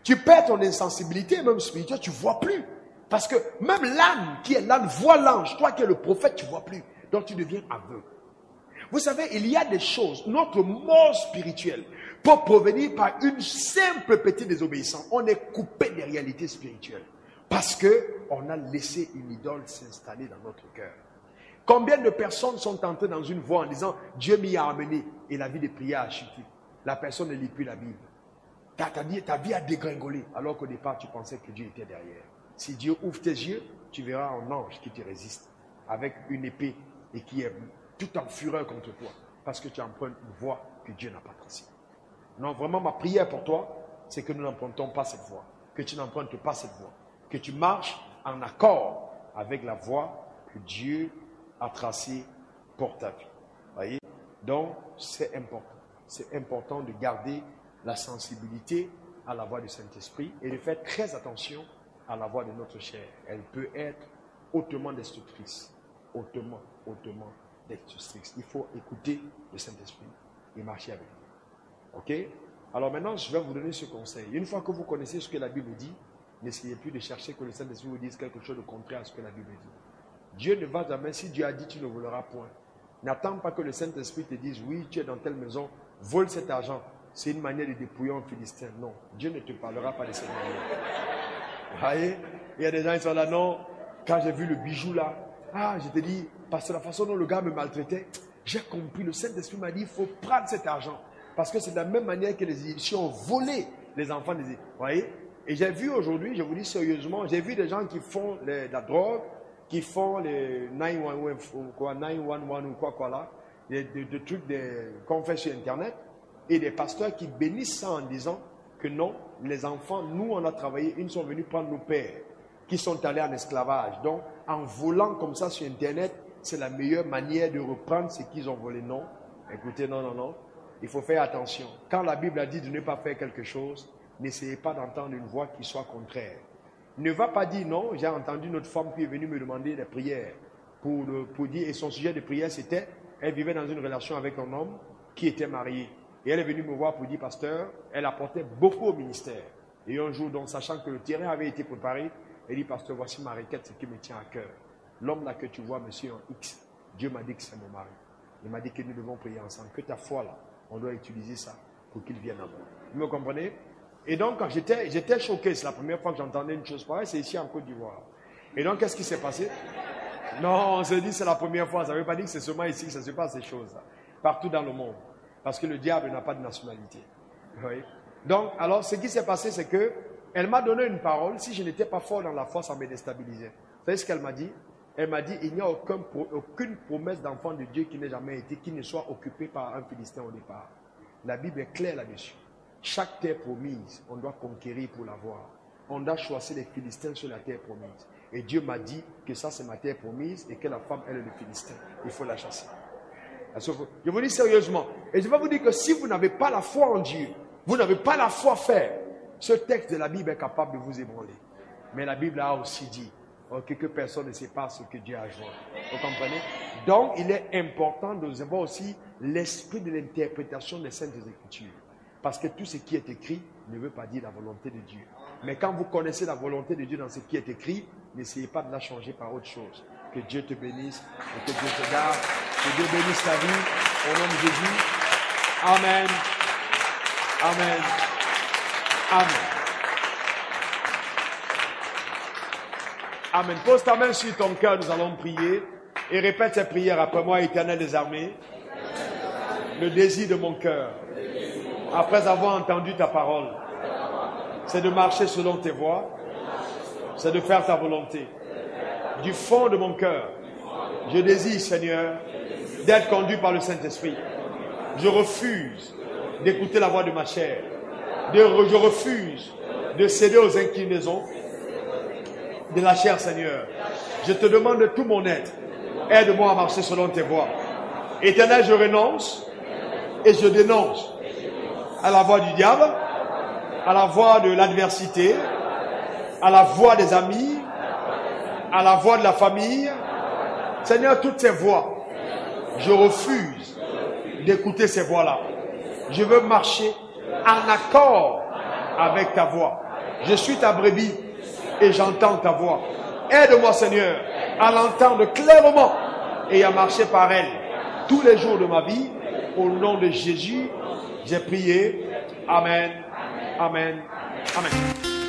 Tu perds ton insensibilité, même spirituelle, tu ne vois plus. Parce que même l'âne qui est l'âne voit l'ange. Toi qui es le prophète, tu ne vois plus. Donc tu deviens aveugle. Vous savez, il y a des choses, notre mort spirituelle peut provenir par une simple petite désobéissance. On est coupé des réalités spirituelles. Parce qu'on a laissé une idole s'installer dans notre cœur. Combien de personnes sont entrées dans une voie en disant Dieu m'y a amené et la vie de prière a chuté. La personne ne lit plus la Bible. Ta vie a dégringolé alors qu'au départ tu pensais que Dieu était derrière. Si Dieu ouvre tes yeux, tu verras un ange qui te résiste avec une épée et qui est tout en fureur contre toi parce que tu empruntes une voie que Dieu n'a pas tracée. Non, vraiment ma prière pour toi, c'est que nous n'empruntons pas cette voie, que tu n'empruntes pas cette voie, que tu marches en accord avec la voie que Dieu a tracée pour ta vie. Voyez? Donc, c'est important. C'est important de garder la sensibilité à la voix du Saint-Esprit et de faire très attention à la voix de notre chair. Elle peut être hautement destructrice. Hautement destructrice. Il faut écouter le Saint-Esprit et marcher avec lui. Ok? Alors maintenant, je vais vous donner ce conseil. Une fois que vous connaissez ce que la Bible dit, n'essayez plus de chercher que le Saint-Esprit vous dise quelque chose de contraire à ce que la Bible dit. Dieu ne va jamais, si Dieu a dit, tu ne voleras point. N'attends pas que le Saint-Esprit te dise, oui, tu es dans telle maison, vole cet argent. C'est une manière de dépouiller un Philistin. Non, Dieu ne te parlera pas de cette manière. Vous voyez? Il y a des gens qui sont là, non, quand j'ai vu le bijou là, je te dis, parce que la façon dont le gars me maltraitait, j'ai compris, le Saint-Esprit m'a dit, il faut prendre cet argent. Parce que c'est de la même manière que les Égyptiens ont volé les enfants des Égyptiens. Vous voyez? Et j'ai vu aujourd'hui, je vous dis sérieusement, j'ai vu des gens qui font la drogue, qui font les 911 ou quoi là, des trucs qu'on fait sur Internet, et des pasteurs qui bénissent ça en disant que non, les enfants, nous on a travaillé, ils sont venus prendre nos pères. qui sont allés en esclavage. Donc, en volant comme ça sur Internet, c'est la meilleure manière de reprendre ce qu'ils ont volé. Non, écoutez, non. Il faut faire attention. Quand la Bible a dit de ne pas faire quelque chose, n'essayez pas d'entendre une voix qui soit contraire. Ne va pas dire non. J'ai entendu notre femme qui est venue me demander des prières pour dire, et son sujet de prière c'était, elle vivait dans une relation avec un homme qui était marié. Et elle est venue me voir pour dire, pasteur, elle apportait beaucoup au ministère. Et un jour, donc, sachant que le terrain avait été préparé, elle dit, pasteur, voici ma requête, ce qui me tient à cœur. L'homme là que tu vois, monsieur en X, Dieu m'a dit que c'est mon mari. Il m'a dit que nous devons prier ensemble, que ta foi là, on doit utiliser ça pour qu'il vienne à nous. Vous me comprenez? Et donc, quand j'étais choqué, c'est la première fois que j'entendais une chose pareille, c'est ici en Côte d'Ivoire. Et donc, qu'est-ce qui s'est passé? Non, on se dit c'est la première fois, ça ne veut pas dire que c'est seulement ici que ça se passe ces choses-là. Partout dans le monde. Parce que le diable n'a pas de nationalité. Oui. Donc, alors, ce qui s'est passé, c'est que elle m'a donné une parole. Si je n'étais pas fort dans la foi, ça me déstabilisait. Vous savez ce qu'elle m'a dit? Elle m'a dit, il n'y a aucune promesse d'enfant de Dieu qui n'ait jamais été, qui ne soit occupée par un Philistin au départ. La Bible est claire là-dessus. Chaque terre promise, on doit conquérir pour l'avoir. On doit choisir les Philistins sur la terre promise. Et Dieu m'a dit que ça c'est ma terre promise et que la femme elle est le Philistin. Il faut la chasser. Je vous dis sérieusement. Et je vais vous dire que si vous n'avez pas la foi en Dieu, vous n'avez pas la foi faire, ce texte de la Bible est capable de vous ébranler. Mais la Bible a aussi dit que personne ne sait pas ce que Dieu a joué. Vous comprenez? Donc il est important de avoir aussi l'esprit de l'interprétation des Saintes Écritures. Parce que tout ce qui est écrit ne veut pas dire la volonté de Dieu. Mais quand vous connaissez la volonté de Dieu dans ce qui est écrit, n'essayez pas de la changer par autre chose. Que Dieu te bénisse et que Dieu te garde. Que Dieu bénisse ta vie. Au nom de Jésus. Amen. Amen. Amen. Amen. Pose ta main sur ton cœur, nous allons prier. Et répète cette prière après moi, Éternel des armées. Le désir de mon cœur, après avoir entendu ta parole, c'est de marcher selon tes voies, c'est de faire ta volonté. Du fond de mon cœur, je désire, Seigneur, d'être conduit par le Saint-Esprit. Je refuse d'écouter la voix de ma chair. Je refuse de céder aux inclinaisons de la chair, Seigneur. Je te demande de tout mon être. Aide-moi à marcher selon tes voies. Éternel, je renonce et je dénonce à la voix du diable, à la voix de l'adversité, à la voix des amis, à la voix de la famille. Seigneur, toutes ces voix, je refuse d'écouter ces voix-là. Je veux marcher en accord avec ta voix. Je suis ta brebis et j'entends ta voix. Aide-moi, Seigneur, à l'entendre clairement et à marcher par elle tous les jours de ma vie. Au nom de Jésus, j'ai prié. Amen. Amen. Amen.